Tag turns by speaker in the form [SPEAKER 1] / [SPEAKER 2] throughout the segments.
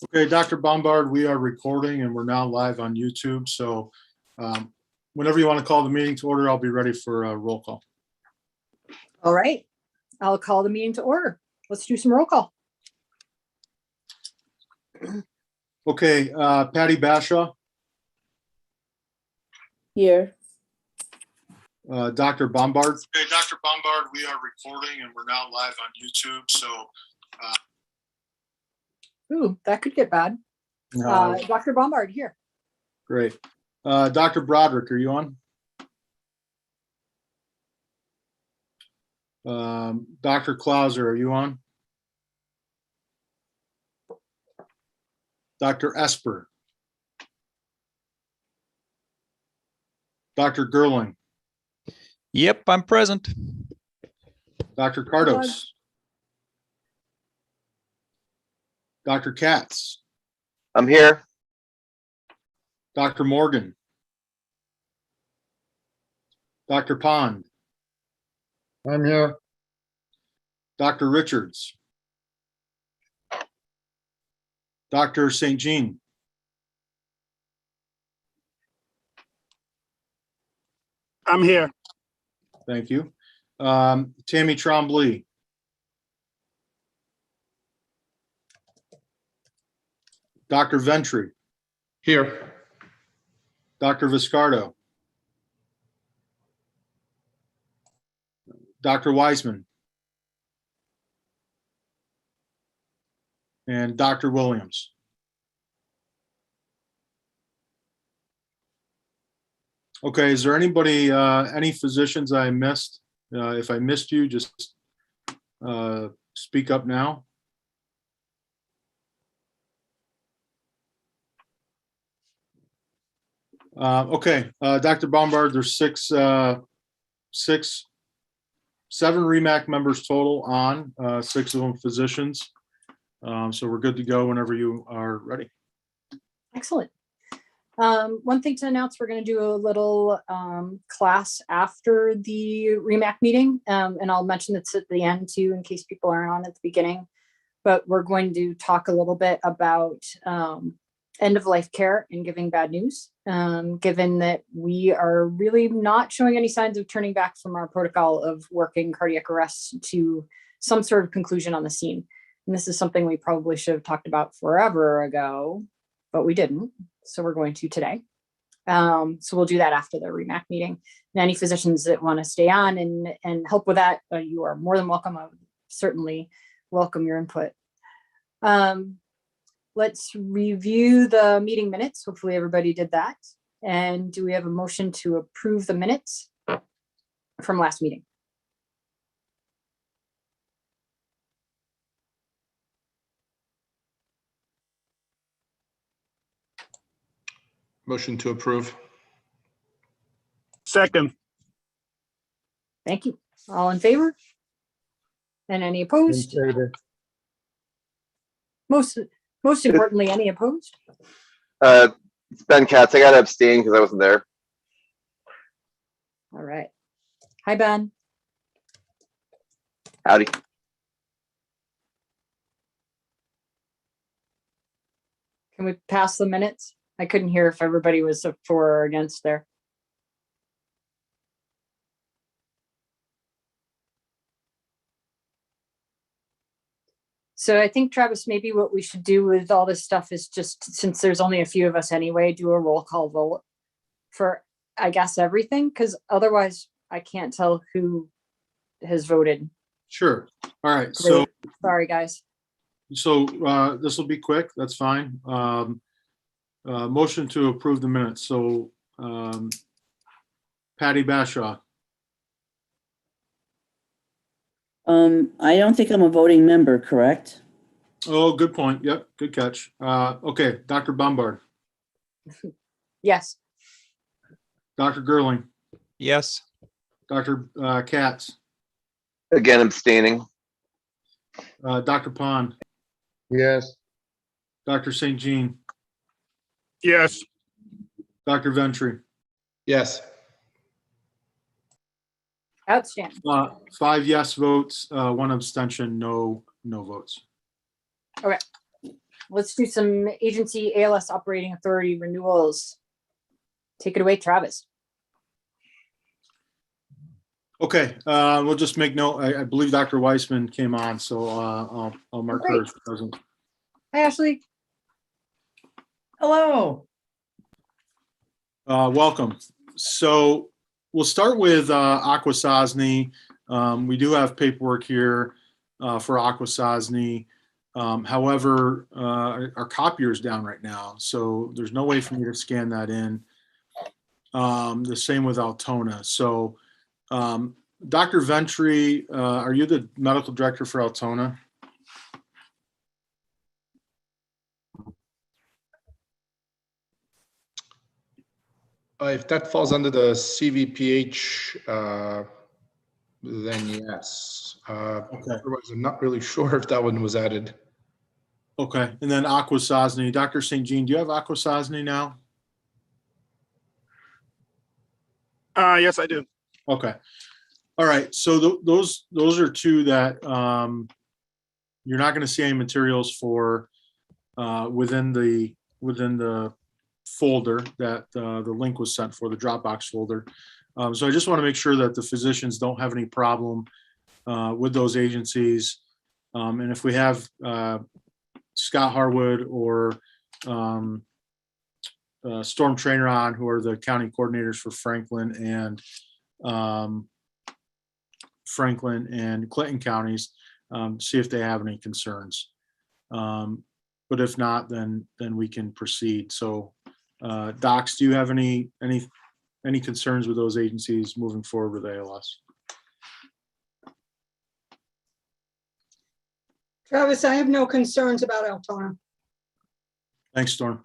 [SPEAKER 1] Okay, Dr. Bombard, we are recording and we're now live on YouTube. So whenever you want to call the meeting to order, I'll be ready for a roll call.
[SPEAKER 2] All right, I'll call the meeting to order. Let's do some roll call.
[SPEAKER 1] Okay, Patty Bashaw,
[SPEAKER 3] Here.
[SPEAKER 1] Dr. Bombard. Okay, Dr. Bombard, we are recording and we're now live on YouTube. So
[SPEAKER 2] Ooh, that could get bad. Dr. Bombard here.
[SPEAKER 1] great. Dr. Broderick, are you on? Dr. Clauser, are you on? Dr. Esper. Dr. Gerling.
[SPEAKER 4] Yep, I'm present.
[SPEAKER 1] Dr. Cardos. Dr. Katz.
[SPEAKER 5] I'm here.
[SPEAKER 1] Dr. Morgan. Dr. Pond.
[SPEAKER 6] I'm here.
[SPEAKER 1] Dr. Richards. Dr. St. Jean.
[SPEAKER 6] I'm here.
[SPEAKER 1] Thank you. Tammy Trombley. Dr. Ventry.
[SPEAKER 6] Here.
[SPEAKER 1] Dr. Viscardo. Dr. Wiseman. And Dr. Williams. Okay, is there anybody, any physicians I missed? If I missed you, just speak up now. Okay, Dr. Bombard, there's seven REMAC members total on, 6 of them physicians. So we're good to go whenever you are ready.
[SPEAKER 2] Excellent. One thing to announce, we're going to do a little class after the REMAC meeting, and I'll mention this at the end too, in case people aren't on at the beginning. But we're going to talk a little bit about end-of-life care and giving bad news, given that we are really not showing any signs of turning back from our protocol of working cardiac arrest to some sort of conclusion on the scene. And this is something we probably should have talked about forever ago, but we didn't. So we're going to today. So we'll do that after the REMAC meeting. And any physicians that want to stay on and help with that, you are more than welcome. I would certainly welcome your input. Let's review the meeting minutes. Hopefully everybody did that. And do we have a motion to approve the minutes from last meeting?
[SPEAKER 6] Motion to approve. Second.
[SPEAKER 2] Thank you. All in favor? And any opposed? Most importantly, any opposed?
[SPEAKER 5] It's Ben Katz. I got to abstain because I wasn't there.
[SPEAKER 2] All right. Hi, Ben.
[SPEAKER 5] Howdy.
[SPEAKER 2] Can we pass the minutes? I couldn't hear if everybody was for or against there. So I think, Travis, maybe what we should do with all this stuff is just, since there's only a few of us anyway, do a roll call vote for, I guess, everything, because otherwise I can't tell who has voted.
[SPEAKER 1] Sure. All right. So,
[SPEAKER 2] sorry, guys.
[SPEAKER 1] So this will be quick. That's fine. Motion to approve the minutes. So Patty Bashaw.
[SPEAKER 3] I don't think I'm a voting member, correct?
[SPEAKER 1] Oh, good point. Yep. Good catch. Okay. Dr. Bombard.
[SPEAKER 2] Yes.
[SPEAKER 1] Dr. Gerling.
[SPEAKER 4] Yes.
[SPEAKER 1] Dr. Katz.
[SPEAKER 5] Again, abstaining.
[SPEAKER 1] Dr. Pond.
[SPEAKER 6] Yes.
[SPEAKER 1] Dr. St. Jean.
[SPEAKER 6] Yes.
[SPEAKER 1] Dr. Ventry.
[SPEAKER 6] Yes.
[SPEAKER 2] Outstanding.
[SPEAKER 1] 5 yes votes, 1 abstention, no votes.
[SPEAKER 2] Okay. let's do some agency ALS operating authority renewals. Take it away, Travis.
[SPEAKER 1] Okay, we'll just make note. I believe Dr. Weissman came on, so I'll mark her
[SPEAKER 2] Great.
[SPEAKER 1] as present.
[SPEAKER 2] Hi, Ashley.
[SPEAKER 7] Hello.
[SPEAKER 1] Welcome. So we'll start with Aquasasne. We do have paperwork here for Aquasasne. However, our copier is down right now, so there's no way for me to scan that in. The same with Altona. So Dr. Ventry, are you the medical director for Altona?
[SPEAKER 6] If that falls under the CVPH, then yes.
[SPEAKER 1] Okay.
[SPEAKER 6] Otherwise, I'm not really sure if that one was added.
[SPEAKER 1] Okay, and then Aquasasne. Dr. St. Jean, do you have Aquasasne now?
[SPEAKER 8] Yes, I do.
[SPEAKER 1] Okay. All right. So those are two that you're not going to see any materials for within the folder that the link was sent for, the Dropbox folder. So I just want to make sure that the physicians don't have any problem with those agencies. And if we have Scott Harwood or Storm Trainer on, who are the county coordinators for Franklin and Clinton counties, see if they have any concerns. But if not, then we can proceed. So, Docs, do you have any concerns with those agencies moving forward with ALS?
[SPEAKER 9] Travis, I have no concerns about Altona.
[SPEAKER 1] Thanks, Storm.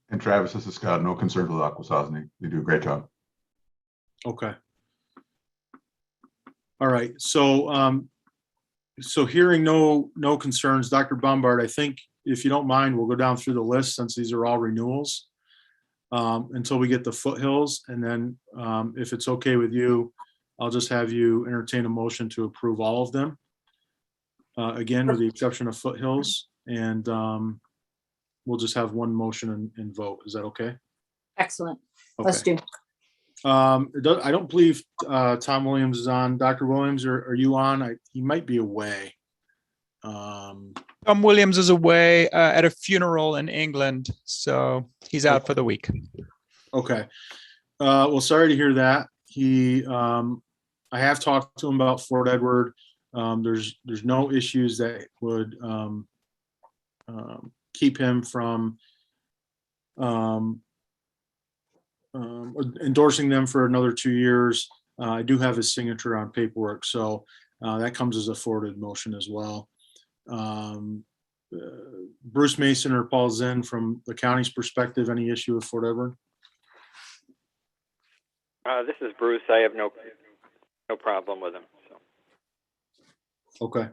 [SPEAKER 10] And Travis, this is Scott. No concerns with Aquasasne. They do a great job.
[SPEAKER 1] Okay. All right. So, so hearing no concerns, Dr. Bombard, I think if you don't mind, we'll go down through the list since these are all renewals until we get the Foothills. And then if it's okay with you, I'll just have you entertain a motion to approve all of them. Again, with the exception of Foothills, and we'll just have one motion and vote. Is that okay?
[SPEAKER 2] Excellent.
[SPEAKER 1] Okay.
[SPEAKER 2] Let's do.
[SPEAKER 1] I don't believe Tom Williams is on. Dr. Williams, are you on? He might be away.
[SPEAKER 4] Tom Williams is away at a funeral in England, so he's out for the week.
[SPEAKER 1] Okay. Well, sorry to hear that. I have talked to him about Fort Edward. There's no issues that would keep him from endorsing them for another 2 years. I do have his signature on paperwork, so that comes as a forwarded motion as well. Bruce Mason or Paul Zinn, from the county's perspective, any issue with Fort Edward?
[SPEAKER 11] This is Bruce. I have no problem with him. So.
[SPEAKER 1] Okay.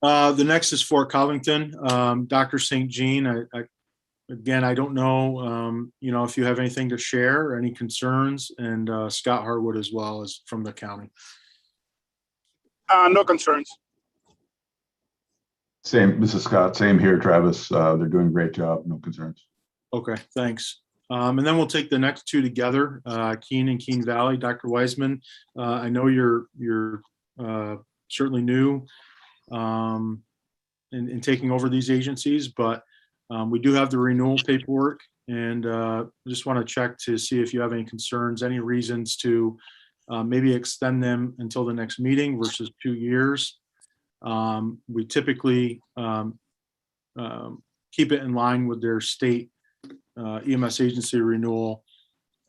[SPEAKER 1] The next is Fort Covington. Dr. St. Jean, I don't know, if you have anything to share or any concerns, and Scott Harwood as well as from the county.
[SPEAKER 8] No concerns.
[SPEAKER 10] Same. This is Scott. Same here, Travis. They're doing a great job. No concerns.
[SPEAKER 1] Okay, thanks. And then we'll take the next two together, Keene and Keene Valley. Dr. Wiseman, I know you're certainly new in taking over these agencies, but we do have the renewal paperwork, and just want to check to see if you have any concerns, any reasons to maybe extend them until the next meeting versus 2 years. We typically keep it in line with their state EMS agency renewal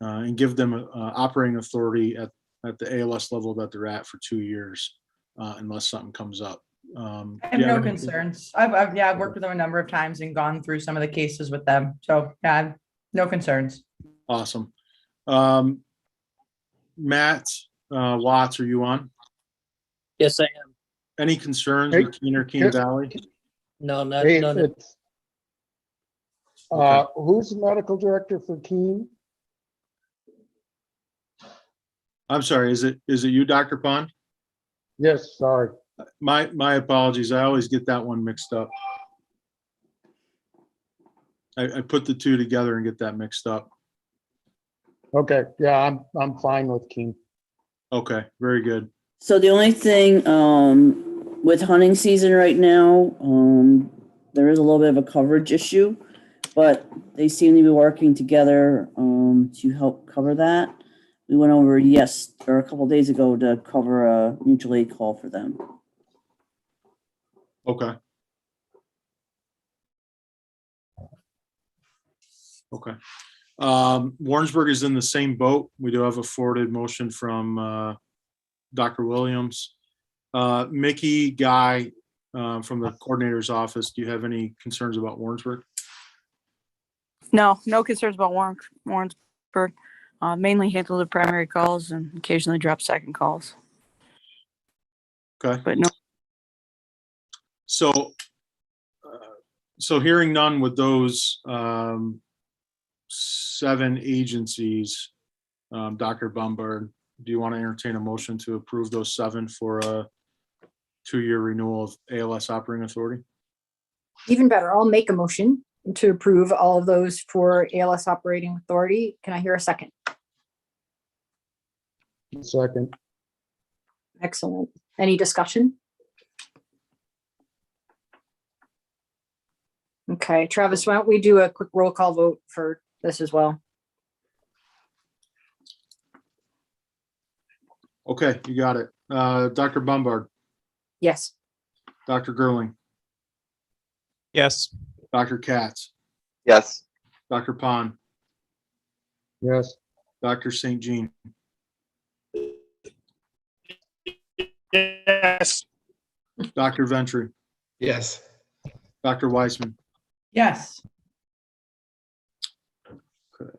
[SPEAKER 1] and give them operating authority at the ALS level that they're at for 2 years, unless something comes up.
[SPEAKER 7] I have no concerns. I've worked with them a number of times and gone through some of the cases with them. So yeah, no concerns.
[SPEAKER 1] Awesome. Matt Watts, are you on?
[SPEAKER 12] Yes, I am.
[SPEAKER 1] Any concerns
[SPEAKER 6] Hey,
[SPEAKER 1] with Keene or Keene Valley?
[SPEAKER 12] No, none.
[SPEAKER 6] Hey,
[SPEAKER 12] none.
[SPEAKER 6] it's, who's the medical director for Keene?
[SPEAKER 1] I'm sorry, is it you, Dr. Pond?
[SPEAKER 6] Yes, sorry.
[SPEAKER 1] My apologies. I always get that one mixed up. I put the two together and get that mixed up.
[SPEAKER 6] Okay, yeah, I'm fine with Keen.
[SPEAKER 1] Okay, very good.
[SPEAKER 3] So the only thing, with hunting season right now, there is a little bit of a coverage issue, but they seem to be working together, to help cover that. We went over, a couple days ago to cover a mutual aid call for them.
[SPEAKER 1] Okay. Okay. Warrensburg is in the same boat. We do have a forwarded motion from Dr. Williams. Mickey, Guy, from the coordinator's office, do you have any concerns about Warrensburg?
[SPEAKER 13] No concerns about Warrensburg. Mainly handle the primary calls and occasionally drop second calls,
[SPEAKER 1] Okay.
[SPEAKER 13] but no.
[SPEAKER 1] So hearing none with those 7 agencies, Dr. Bombard, do you want to entertain a motion to approve those 7 for a 2-year renewal of ALS operating authority?
[SPEAKER 2] Even better, I'll make a motion to approve all of those for ALS operating authority. Can I hear a second?
[SPEAKER 6] Second.
[SPEAKER 2] Excellent. Any discussion? Okay, Travis, why don't we do a quick roll call vote for this as well?
[SPEAKER 1] Okay, you got it. Dr. Bombard,
[SPEAKER 2] Yes.
[SPEAKER 1] Dr. Gerling,
[SPEAKER 4] Yes.
[SPEAKER 1] Dr. Katz,
[SPEAKER 5] Yes.
[SPEAKER 1] Dr. Pond,
[SPEAKER 6] Yes.
[SPEAKER 1] Dr. St. Jean,
[SPEAKER 8] Yes.
[SPEAKER 1] Dr. Ventry,
[SPEAKER 6] Yes.
[SPEAKER 1] Dr. Weissman.
[SPEAKER 7] Yes.
[SPEAKER 1] Okay.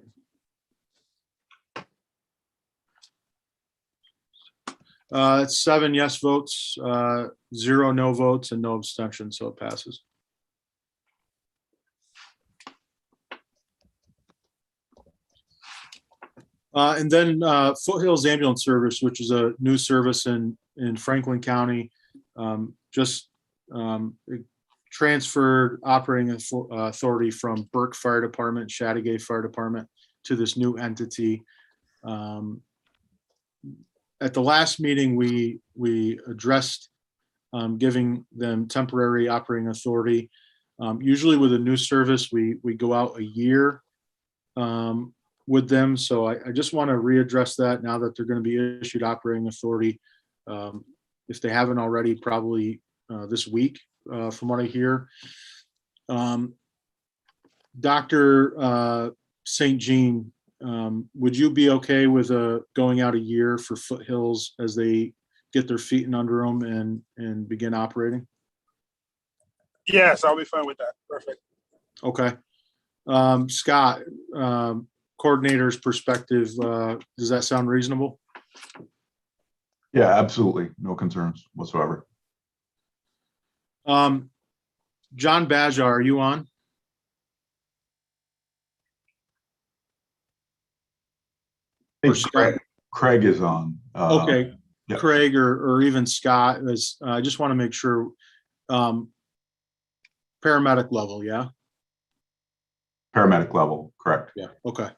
[SPEAKER 1] It's 7 yes votes, 0 no votes, and no abstention, so it passes. And then Foothills Ambulance Service, which is a new service in Franklin County, just transferred operating authority from Burke Fire Department, Chateauguay Fire Department to this new entity. At the last meeting, we addressed giving them temporary operating authority. Usually with a new service, we go out a year with them. So I just want to readdress that now that they're going to be issued operating authority. If they haven't already, probably this week, from what I hear. Dr. St. Jean, would you be okay with going out a year for Foothills as they get their feet in under them and begin operating?
[SPEAKER 8] Yes, I'll be fine with that. Perfect.
[SPEAKER 1] Okay. Scott, coordinator's perspective, does that sound reasonable?
[SPEAKER 10] Yeah, absolutely. No concerns whatsoever.
[SPEAKER 1] John Bajar, are you on?
[SPEAKER 10] I think Craig is on.
[SPEAKER 1] Okay,
[SPEAKER 10] yeah.
[SPEAKER 1] Craig or even Scott, I just want to make sure, paramedic level, yeah?
[SPEAKER 10] Paramedic level, correct.
[SPEAKER 1] Yeah, okay.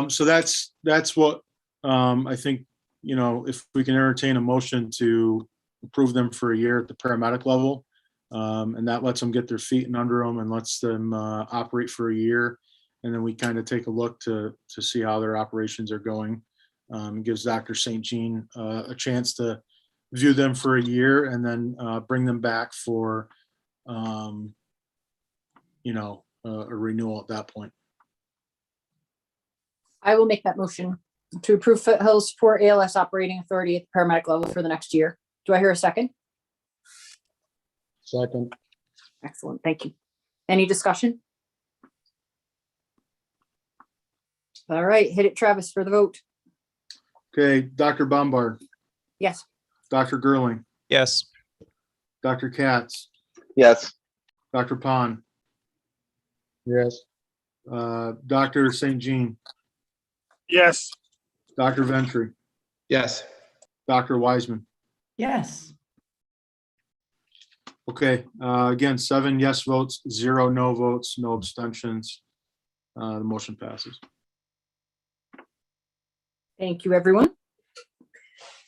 [SPEAKER 1] So that's what, I think, if we can entertain a motion to approve them for a year at the paramedic level, and that lets them get their feet in under them and lets them operate for a year. And then we kind of take a look to see how their operations are going. Gives Dr. St. Jean a chance to view them for a year and then bring them back for, a renewal at that point.
[SPEAKER 2] I will make that motion to approve Foothills for ALS operating authority at the paramedic level for the next year. Do I hear a second?
[SPEAKER 6] Second.
[SPEAKER 2] Excellent. Thank you. Any discussion? All right, hit it, Travis, for the vote.
[SPEAKER 1] Okay, Dr. Bombard,
[SPEAKER 2] Yes.
[SPEAKER 1] Dr. Gerling,
[SPEAKER 4] Yes.
[SPEAKER 1] Dr. Katz,
[SPEAKER 5] Yes.
[SPEAKER 1] Dr. Pond,
[SPEAKER 6] Yes.
[SPEAKER 1] Dr. St. Jean,
[SPEAKER 8] Yes.
[SPEAKER 1] Dr. Ventry,
[SPEAKER 6] Yes.
[SPEAKER 1] Dr. Wiseman.
[SPEAKER 7] Yes.
[SPEAKER 1] Okay, again, 7 yes votes, 0 no votes, no abstentions. The motion passes.
[SPEAKER 2] Thank you, everyone.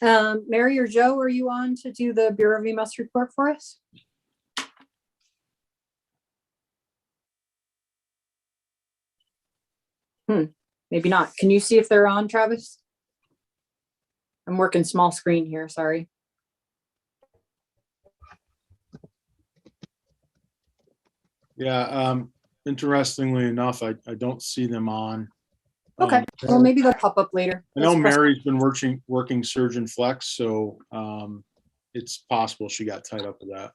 [SPEAKER 2] Mary or Joe, are you on to do the Bureau of EMS report for us? Maybe not. Can you see if they're on, Travis? I'm working small screen here, sorry.
[SPEAKER 1] Yeah, interestingly enough, I don't see them on.
[SPEAKER 2] Okay, well, maybe they'll pop up later.
[SPEAKER 1] I know
[SPEAKER 2] Let's press-
[SPEAKER 1] Mary's been working Surgeon Flex, so it's possible she got tied up with that.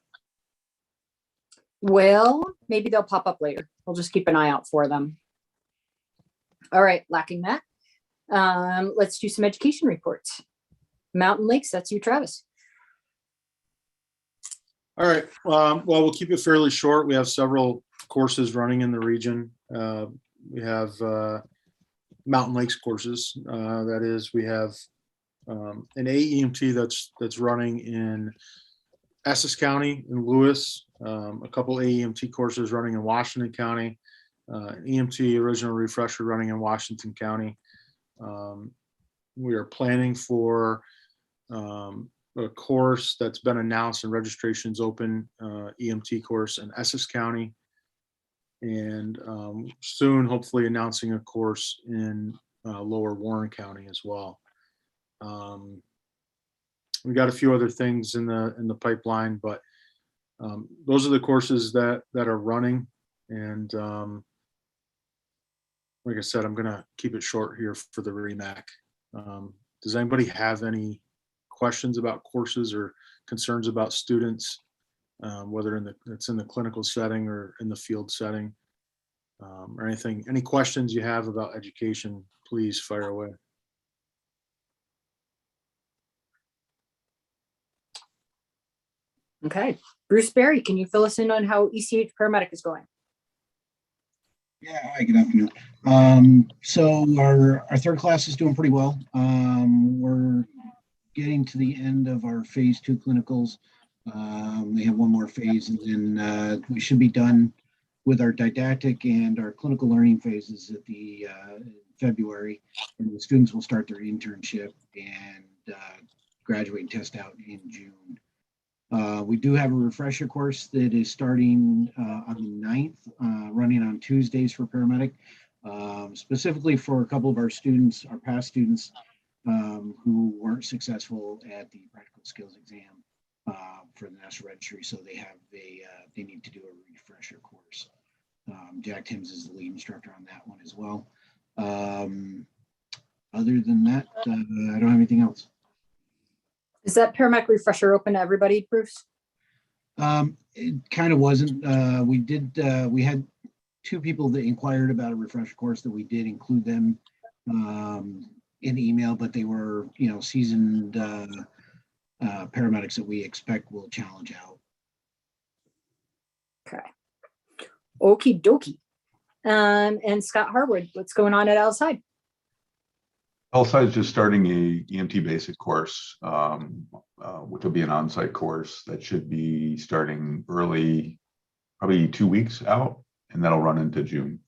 [SPEAKER 2] Well, maybe they'll pop up later. We'll just keep an eye out for them. All right, lacking that. Let's do some education reports. Mountain Lakes, that's you, Travis.
[SPEAKER 1] All right, well, we'll keep it fairly short. We have several courses running in the region. We have Mountain Lakes courses. That is, we have an AEMT that's running in Essex County in Lewis, a couple AEMT courses running in Washington County, an EMT original refresher running in Washington County. We are planning for a course that's been announced and registrations open, EMT course in Essex County. And soon, hopefully announcing a course in Lower Warren County as well. We got a few other things in the pipeline, but those are the courses that are running. And like I said, I'm gonna keep it short here for the REMAC. Does anybody have any questions about courses or concerns about students, whether it's in the clinical setting or in the field setting, or anything? Any questions you have about education, please fire away.
[SPEAKER 2] Okay, Bruce Berry, can you fill us in on how ECH paramedic is going?
[SPEAKER 14] Yeah, hi, good afternoon. So our third class is doing pretty well. We're getting to the end of our phase 2 clinicals. We have one more phase, and then we should be done with our didactic and our clinical learning phases at the February. And the students will start their internship and graduate and test out in June. We do have a refresher course that is starting on the 9th, running on Tuesdays for paramedic, specifically for a couple of our students, our past students, who weren't successful at the practical skills exam for the national registry. So they need to do a refresher course. Jack Timms is the lead instructor on that one as well. Other than that, I don't have anything else.
[SPEAKER 2] Is that paramedic refresher open to everybody, Bruce?
[SPEAKER 14] It kind of wasn't. We had 2 people that inquired about a refresher course that we did include them in the email, but they were, seasoned paramedics that we expect will challenge out.
[SPEAKER 2] Okay. Okie dokie. And Scott Harwood, what's going on at outside?
[SPEAKER 10] LSI is just starting a EMT basic course, which will be an on-site course that should be starting early, probably 2 weeks out, and that'll run into June.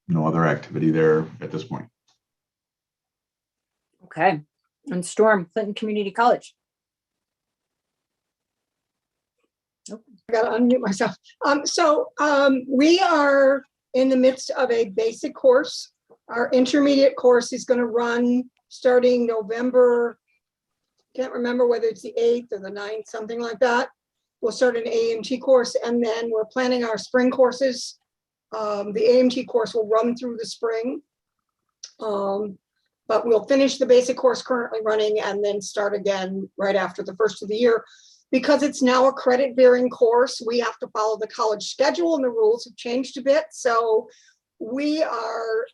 [SPEAKER 10] No other activity there at this point.
[SPEAKER 2] Okay. And Storm, Clinton Community College.
[SPEAKER 9] I gotta unmute myself. We are in the midst of a basic course. Our intermediate course is going to run starting November. Can't remember whether it's the 8th or the 9th, something like that. We'll start an AMT course, and then we're planning our spring courses. The AMT course will run through the spring, but we'll finish the basic course currently running and then start again right after the first of the year. Because it's now a credit-bearing course, we have to follow the college schedule, and the rules have changed a bit. So we are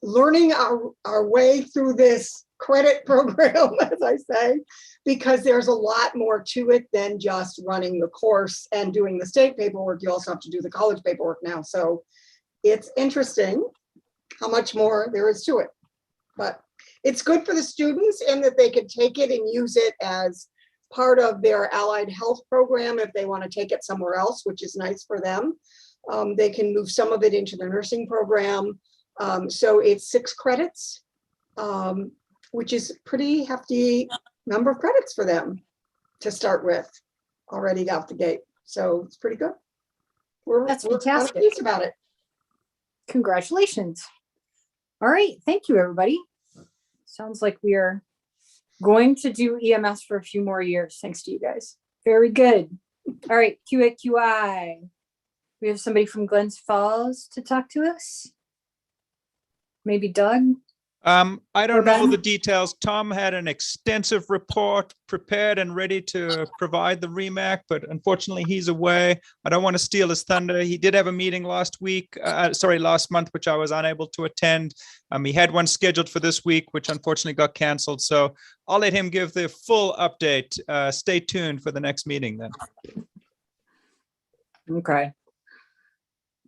[SPEAKER 9] learning our way through this credit program, as I say, because there's a lot more to it than just running the course and doing the state paperwork. You also have to do the college paperwork now. So it's interesting how much more there is to it. But it's good for the students in that they can take it and use it as part of their allied health program if they want to take it somewhere else, which is nice for them. They can move some of it into their nursing program. So it's 6 credits, which is a pretty hefty number of credits for them to start with already out the gate. So it's pretty good.
[SPEAKER 2] That's
[SPEAKER 9] we're
[SPEAKER 2] fantastic.
[SPEAKER 9] pleased about it.
[SPEAKER 2] Congratulations. All right, thank you, everybody. Sounds like we are going to do EMS for a few more years, thanks to you guys. Very good. All right, QAQI. We have somebody from Glens Falls to talk to us. Maybe Doug?
[SPEAKER 4] I don't know
[SPEAKER 2] Ben?
[SPEAKER 4] the details. Tom had an extensive report prepared and ready to provide the REMAC, but unfortunately he's away. I don't want to steal his thunder. He did have a meeting last month, which I was unable to attend. He had one scheduled for this week, which unfortunately got canceled. So I'll let him give the full update. Stay tuned for the next meeting then.
[SPEAKER 2] Okay.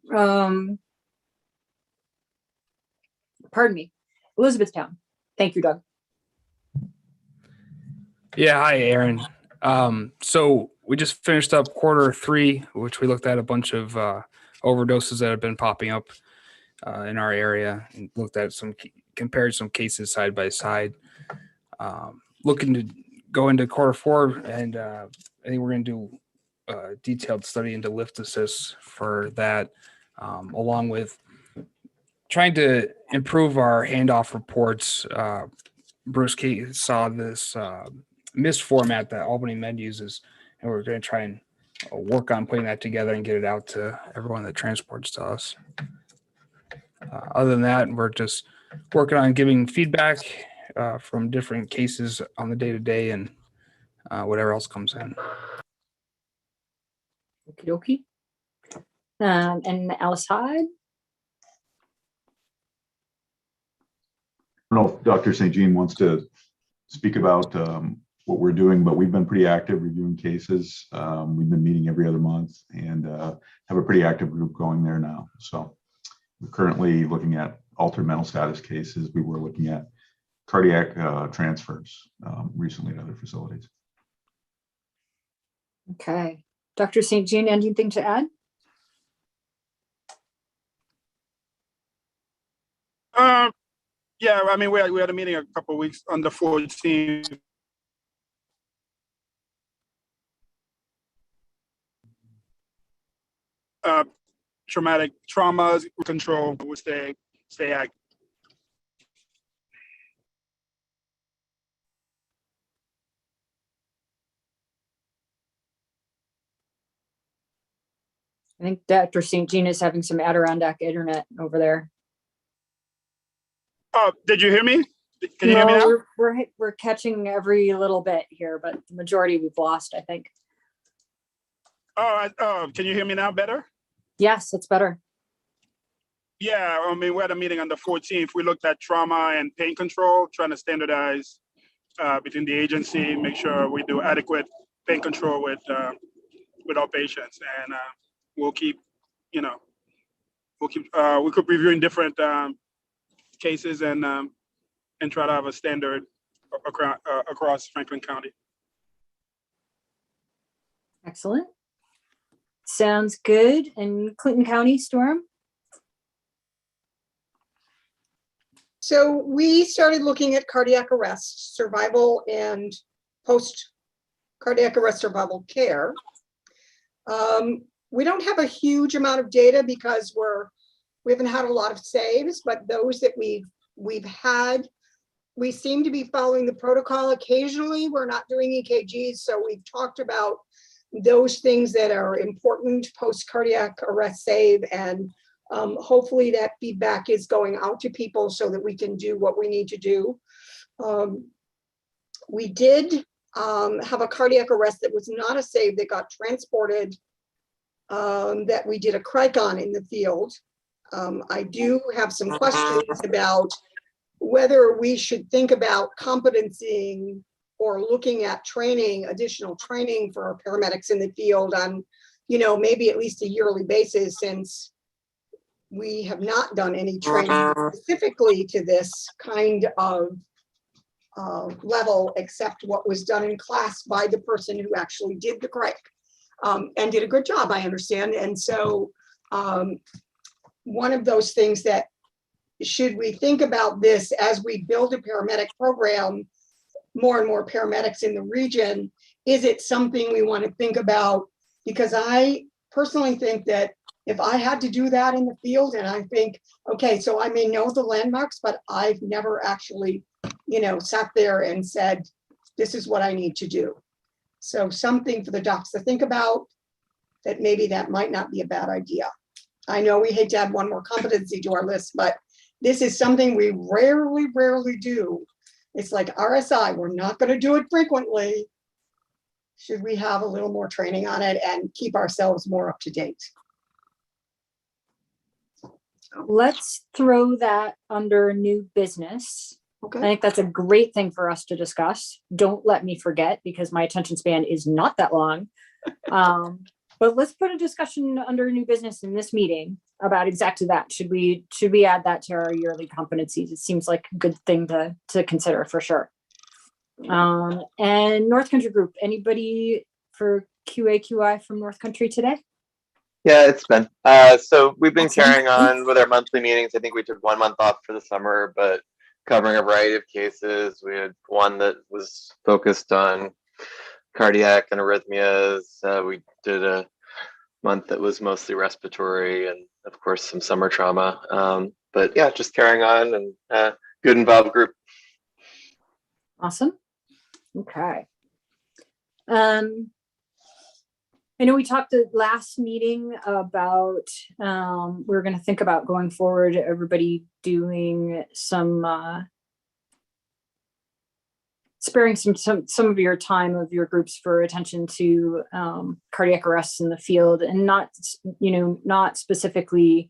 [SPEAKER 2] Pardon me. Elizabethtown. Thank you, Doug.
[SPEAKER 15] Yeah, hi, Aaron. So we just finished up Q3, which we looked at a bunch of overdoses that have been popping up in our area, and looked at compared some cases side by side. Looking to go into Q4, and I think we're going to do a detailed study into lift assist for that, along with trying to improve our handoff reports. Bruce saw this MIST format that Albany Med uses, and we're going to try and work on putting that together and get it out to everyone that transports to us. Other than that, we're just working on giving feedback from different cases on the day-to-day and whatever else comes in.
[SPEAKER 2] Okie dokie. And Alice Hyde?
[SPEAKER 10] I don't know if Dr. St. Jean wants to speak about what we're doing, but we've been pretty active reviewing cases. We've been meeting every other month and have a pretty active group going there now. So we're currently looking at altered mental status cases. We were looking at cardiac transfers recently at other facilities.
[SPEAKER 2] Okay. Dr. St. Jean, anything to add?
[SPEAKER 8] Yeah, I mean, we had a meeting a couple of weeks on the 14th. Traumatic traumas control would stay active.
[SPEAKER 2] I think Dr. St. Jean is having some Adirondack internet over there.
[SPEAKER 8] Oh, did you hear me? Can you hear me now?
[SPEAKER 2] We're catching every little bit here, but the majority we've lost, I think.
[SPEAKER 8] Oh, can you hear me now better?
[SPEAKER 2] Yes, it's better.
[SPEAKER 8] Yeah, I mean, we had a meeting on the 14th. We looked at trauma and pain control, trying to standardize between the agency, make sure we do adequate pain control with our patients, and we'll keep reviewing different cases and try to have a standard across Franklin County.
[SPEAKER 2] Excellent. Sounds good. And Clinton County, Storm?
[SPEAKER 9] So we started looking at cardiac arrest, survival, and post cardiac arrest survival care. We don't have a huge amount of data because we haven't had a lot of saves, but those that we've had, we seem to be following the protocol. Occasionally, we're not doing EKGs, so we've talked about those things that are important post cardiac arrest save, and hopefully that feedback is going out to people so that we can do what we need to do. We did have a cardiac arrest that was not a save that got transported, that we did a crike on in the field. I do have some questions about whether we should think about competencying or looking at training, additional training for our paramedics in the field on, maybe at least a yearly basis, since we have not done any training specifically to this kind of level except what was done in class by the person who actually did the break. And did a good job, I understand. And so one of those things that, should we think about this as we build a paramedic program, more and more paramedics in the region, is it something we want to think about? Because I personally think that if I had to do that in the field, and I think, okay, so I may know the landmarks, but I've never actually, sat there and said, this is what I need to do. So something for the docs to think about, that maybe that might not be a bad idea. I know we hate to add one more competency to our list, but this is something we rarely do. It's like RSI, we're not going to do it frequently. Should we have a little more training on it and keep ourselves more up to date?
[SPEAKER 2] Let's throw that under new business.
[SPEAKER 9] Okay.
[SPEAKER 2] I think that's a great thing for us to discuss. Don't let me forget, because my attention span is not that long. But let's put a discussion under new business in this meeting about exactly that. Should we add that to our yearly competencies? It seems like a good thing to consider for sure. And North Country Group, anybody for QAQI from North Country today?
[SPEAKER 5] Yeah, it's been. So we've been
[SPEAKER 2] Excellent.
[SPEAKER 5] carrying on with our monthly meetings. I think we took 1 month off for the summer, but covering a variety of cases. We had one that was focused on cardiac and arrhythmias. We did a month that was mostly respiratory, and of course some summer trauma. But yeah, just carrying on, and good involved group.
[SPEAKER 2] Awesome. Okay. I know we talked at last meeting about we're going to think about going forward, everybody doing some sparing some of your time of your groups for attention to cardiac arrests in the field, and not specifically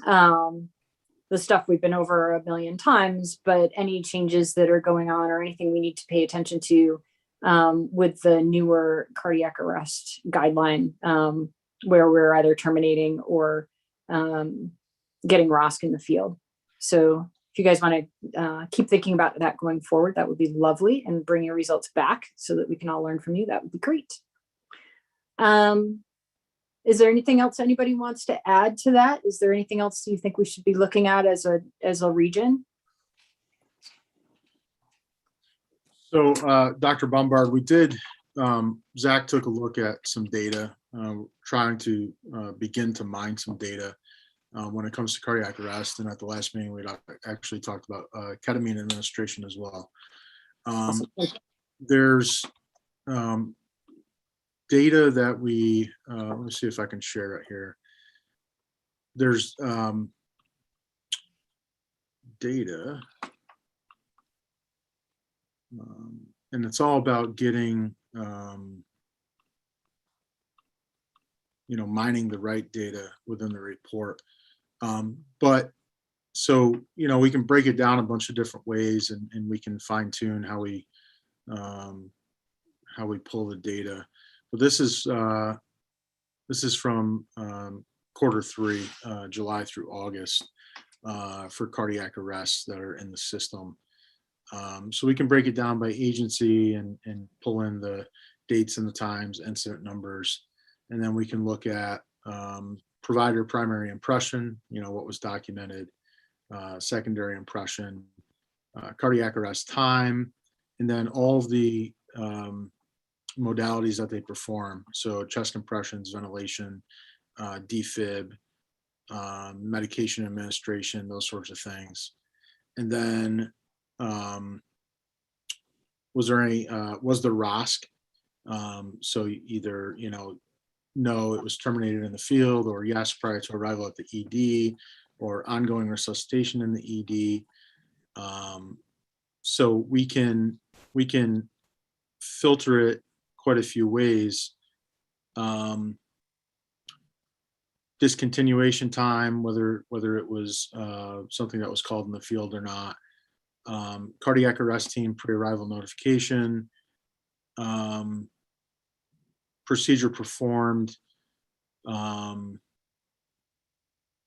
[SPEAKER 2] the stuff we've been over a million times, but any changes that are going on or anything we need to pay attention to with the newer cardiac arrest guideline, where we're either terminating or getting ROSC in the field. So if you guys want to keep thinking about that going forward, that would be lovely, and bring your results back so that we can all learn from you. That would be great. Is there anything else anybody wants to add to that? Is there anything else you think we should be looking at as a region?
[SPEAKER 1] So, Dr. Bombard, we did, Zach took a look at some data, trying to begin to mine some data when it comes to cardiac arrest. And at the last meeting, we actually talked about ketamine administration as well. There's data that we, let me see if I can share it here. There's data. And it's all about getting, mining the right data within the report. But so, we can break it down a bunch of different ways, and we can fine tune how we pull the data. But this is from Q3, July through August, for cardiac arrests that are in the system. So we can break it down by agency and pull in the dates and the times, incident numbers, and then we can look at provider primary impression, what was documented, secondary impression, cardiac arrest time, and then all of the modalities that they perform. So chest compressions, ventilation, defib, medication administration, those sorts of things. And then was there ROSC? So either, no, it was terminated in the field, or yes, prior to arrival at the ED, or ongoing resuscitation in the ED. So we can filter it quite a few ways. Discontinuation time, whether it was something that was called in the field or not. Cardiac arrest team pre-arrival notification, procedure performed.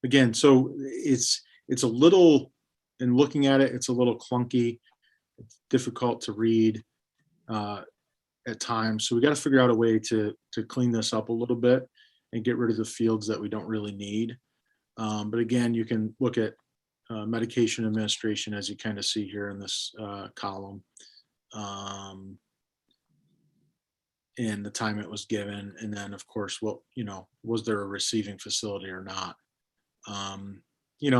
[SPEAKER 1] Again, so it's a little, in looking at it, it's a little clunky. It's difficult to read at times. So we got to figure out a way to clean this up a little bit and get rid of the fields that we don't really need. But again, you can look at medication administration as you kind of see here in this column. And the time it was given, and then of course, what, was there a receiving facility or not?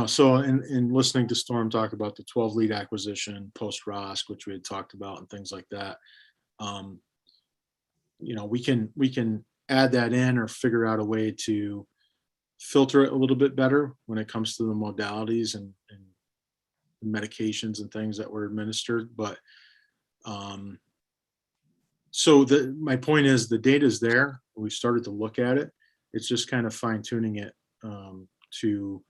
[SPEAKER 1] So in listening to Storm talk about the 12 lead acquisition post ROSC, which we had talked about, and things like that, we can add that in or figure out a way to filter it a little bit better when it comes to the modalities and medications and things that were administered. But so my point is, the data is there. We started to look at it. It's just kind of fine tuning it to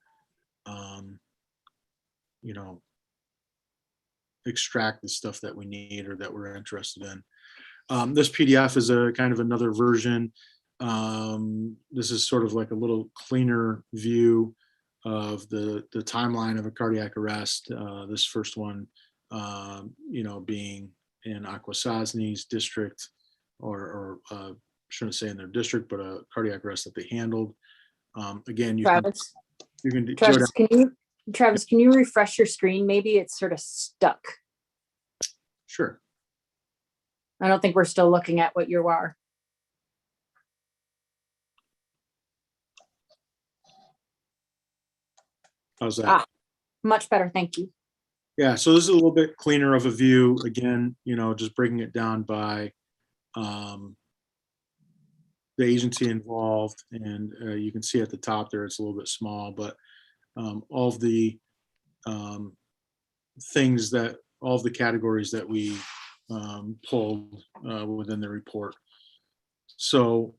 [SPEAKER 1] extract the stuff that we need or that we're interested in. This PDF is a kind of another version. This is sort of like a little cleaner view of the timeline of a cardiac arrest. This first one, being in Akwesasne's district, or shouldn't say in their district, but a cardiac arrest that they handled. Again,
[SPEAKER 2] Travis,
[SPEAKER 1] you can go
[SPEAKER 2] Travis,
[SPEAKER 1] down.
[SPEAKER 2] Travis, can you refresh your screen? Maybe it's sort of stuck.
[SPEAKER 1] Sure.
[SPEAKER 2] I don't think we're still looking at what you are.
[SPEAKER 1] How's that?
[SPEAKER 2] Much better, thank you.
[SPEAKER 1] Yeah, so this is a little bit cleaner of a view. Again, just breaking it down by the agency involved, and you can see at the top there it's a little bit small, but all of the all of the categories that we pulled within the report. So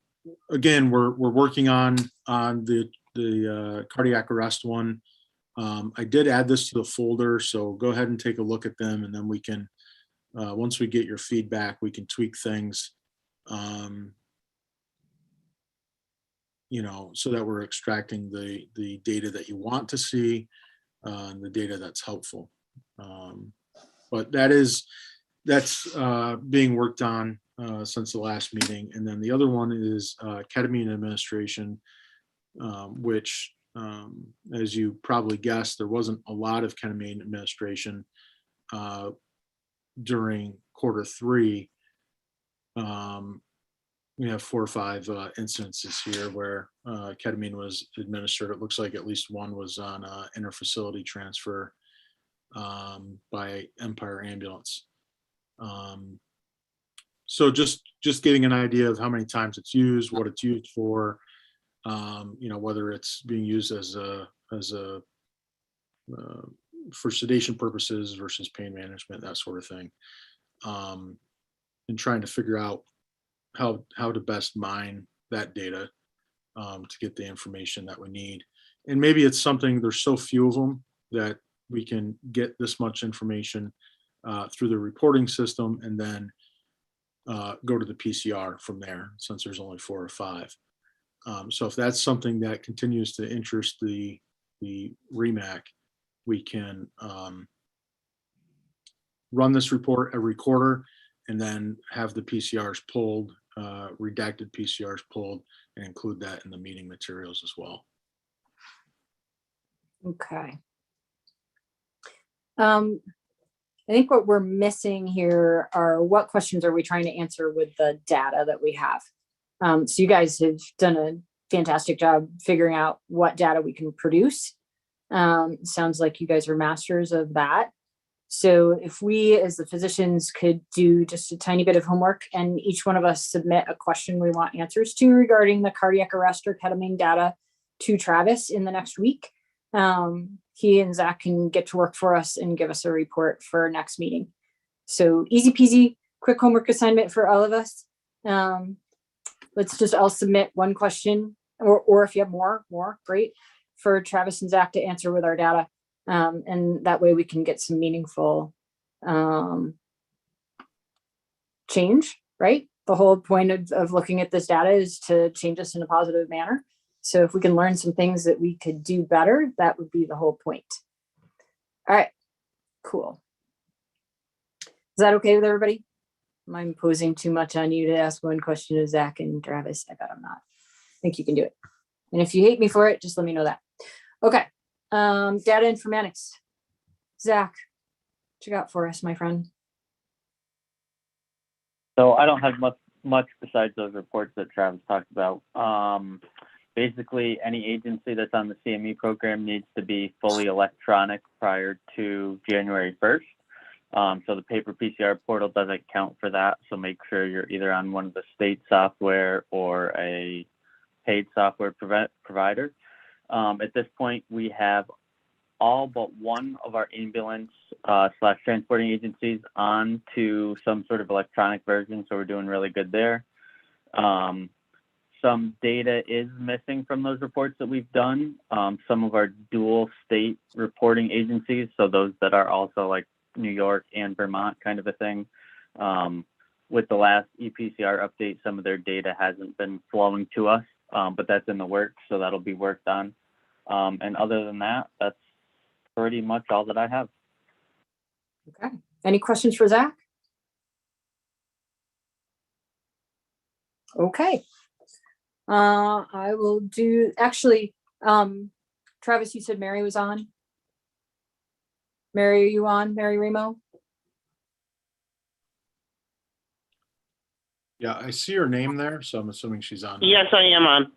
[SPEAKER 1] again, we're working on the cardiac arrest one. I did add this to the folder, so go ahead and take a look at them, and then we can, once we get your feedback, we can tweak things, so that we're extracting the data that you want to see, and the data that's helpful. But that's being worked on since the last meeting. And then the other one is ketamine administration, which, as you probably guessed, there wasn't a lot of ketamine administration during Q3. We have 4 or 5 instances here where ketamine was administered. It looks like at least one was on interfacility transfer by Empire Ambulance. So just giving an idea of how many times it's used, what it's used for, whether it's being used for sedation purposes versus pain management, that sort of thing, and trying to figure out how to best mine that data to get the information that we need. And maybe it's something, there's so few of them that we can get this much information through the reporting system, and then go to the PCR from there, since there's only 4 or 5. So if that's something that continues to interest the REMAC, we can run this report every quarter, and then have the PCRs pulled, redacted PCRs pulled, and include that in the meeting materials as well.
[SPEAKER 2] Okay. I think what we're missing here are, what questions are we trying to answer with the data that we have? So you guys have done a fantastic job figuring out what data we can produce. Sounds like you guys are masters of that. So if we, as the physicians, could do just a tiny bit of homework, and each one of us submit a question we want answers to regarding the cardiac arrest or ketamine data to Travis in the next week. He and Zach can get to work for us and give us a report for our next meeting. So easy peasy, quick homework assignment for all of us. Let's just all submit one question, or if you have more, great, for Travis and Zach to answer with our data. And that way we can get some meaningful change, right? The whole point of looking at this data is to change us in a positive manner. So if we can learn some things that we could do better, that would be the whole point. All right, cool. that okay with everybody? Am I imposing too much on you to ask one question to Zach and Travis? I bet I'm not. I think you can do it. And if you hate me for it, just let me know that. Okay. Data informatics. Zach, what you got for us, my friend?
[SPEAKER 16] So I don't have much besides those reports that Travis talked about. Basically, any agency that's on the CME program needs to be fully electronic prior to January 1st. So the paper PCR portal doesn't count for that. So make sure you're either on one of the state software or a paid software provider. At this point, we have all but one of our ambulance / transporting agencies on to some sort of electronic version. So we're doing really good there. Some data is missing from those reports that we've done. Some of our dual state reporting agencies, so those that are also like New York and Vermont kind of a thing. With the last EPCR update, some of their data hasn't been flowing to us, but that's in the works, so that'll be worked on. And other than that, that's pretty much all that I have.
[SPEAKER 2] Okay. Any questions for Zach? Okay. I will do, actually, Travis, you said Mary was on. Mary, are you on? Mary Remo?
[SPEAKER 1] Yeah, I see her name there, so I'm assuming she's on.
[SPEAKER 17] Yes, I am on.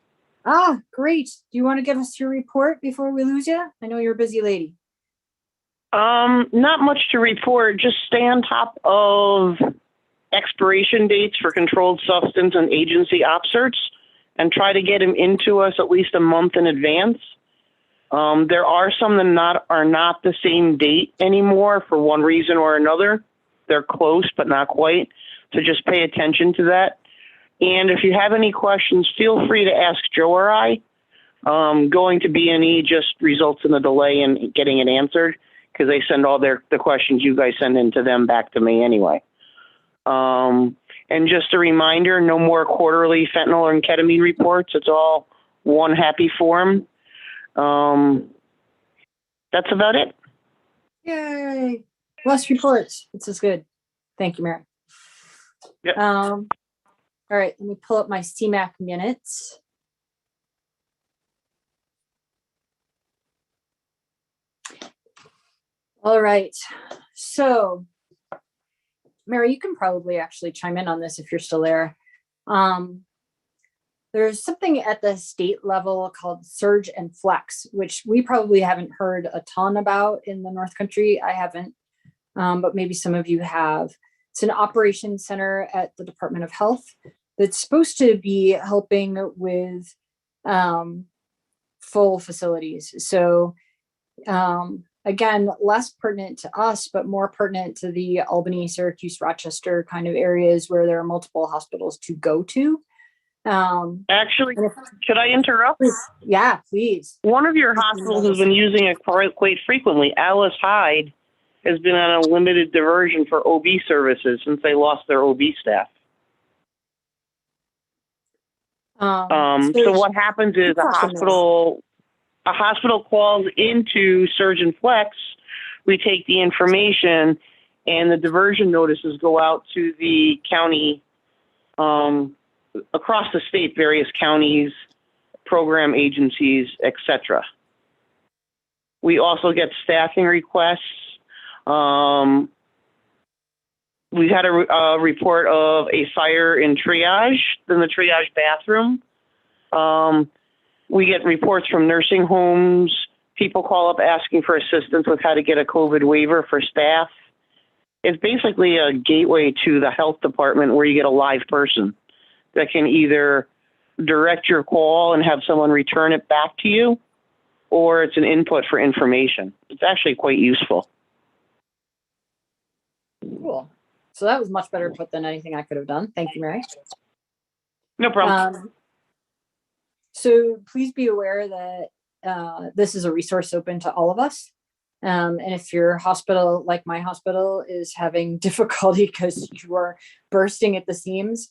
[SPEAKER 2] Ah, great. Do you want to give us your report before we lose you? I know you're a busy lady.
[SPEAKER 17] Not much to report. Just stay on top of expiration dates for controlled substance and agency op certs and try to get them into us at least a month in advance. There are some that are not the same date anymore for one reason or another. They're close, but not quite. So just pay attention to that. And if you have any questions, feel free to ask Joe or I. Going to B&E just results in a delay in getting it answered because they send all the questions you guys send in to them back to me anyway. And just a reminder, no more quarterly fentanyl and ketamine reports. It's all one happy form. That's about it.
[SPEAKER 2] Yay. Less reports. This is good. Thank you, Mary.
[SPEAKER 17] Yep.
[SPEAKER 2] All right, let me pull up my CMAC minutes. All right, so Mary, you can probably actually chime in on this if you're still there. There's something at the state level called Surge and Flex, which we probably haven't heard a ton about in the North Country. I haven't, but maybe some of you have. It's an operations center at the Department of Health that's supposed to be helping with full facilities. So again, less pertinent to us, but more pertinent to the Albany, Syracuse, Rochester kind of areas where there are multiple hospitals to go to.
[SPEAKER 17] Actually, should I interrupt?
[SPEAKER 2] Yeah, please.
[SPEAKER 17] One of your hospitals has been using it quite frequently. Alice Hyde has been on a limited diversion for OB services since they lost their OB staff. So what happens is a hospital calls into Surge and Flex. We take the information and the diversion notices go out to the county, across the state, various counties, program agencies, etc. We also get staffing requests. We had a report of a fire in triage, in the triage bathroom. We get reports from nursing homes. People call up asking for assistance with how to get a COVID waiver for staff. It's basically a gateway to the health department where you get a live person that can either direct your call and have someone return it back to you, or it's an input for information. It's actually quite useful.
[SPEAKER 2] Cool. So that was much better put than anything I could have done. Thank you, Mary.
[SPEAKER 17] No problem.
[SPEAKER 2] So please be aware that this is a resource open to all of us. And if your hospital, like my hospital, is having difficulty because you are bursting at the seams,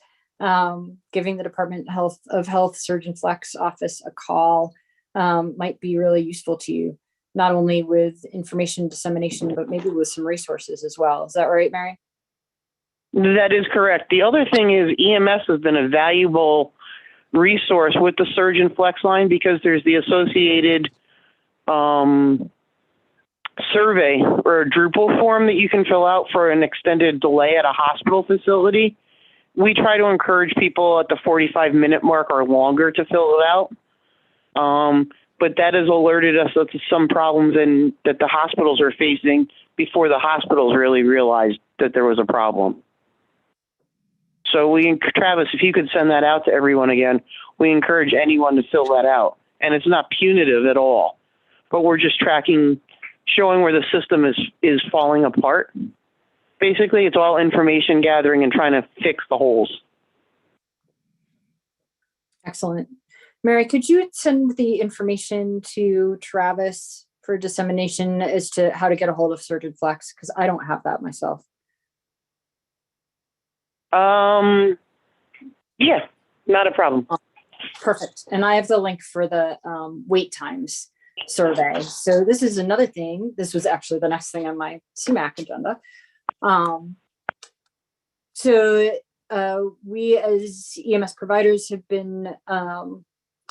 [SPEAKER 2] giving the Department of Health Surge and Flex office a call might be really useful to you, not only with information dissemination, but maybe with some resources as well. Is that right, Mary?
[SPEAKER 17] That is correct. The other thing is EMS has been a valuable resource with the Surgeon Flex line because there's the associated survey or a Drupal form that you can fill out for an extended delay at a hospital facility. We try to encourage people at the 45-minute mark or longer to fill it out. But that has alerted us to some problems that the hospitals are facing before the hospitals really realized that there was a problem. So Travis, if you could send that out to everyone again, we encourage anyone to fill that out. And it's not punitive at all, but we're just tracking, showing where the system is falling apart. Basically, it's all information gathering and trying to fix the holes.
[SPEAKER 2] Excellent. Mary, could you send the information to Travis for dissemination as to how to get a hold of Surgeon Flex? Because I don't have that myself.
[SPEAKER 17] Yeah, not a problem.
[SPEAKER 2] Perfect. And I have the link for the wait times survey. So this is another thing. This was actually the next thing on my CMAC agenda. We as EMS providers have been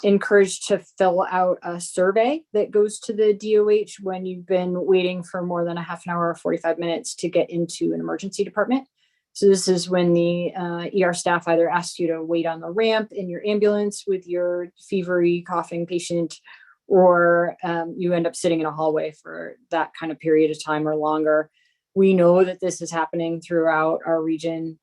[SPEAKER 2] encouraged to fill out a survey that goes to the DOH when you've been waiting for more than a half an hour or 45 minutes to get into an emergency department. So this is when the ER staff either asks you to wait on the ramp in your ambulance with your fevery, coughing patient, or you end up sitting in a hallway for that kind of period of time or longer. We know that this is happening throughout our region.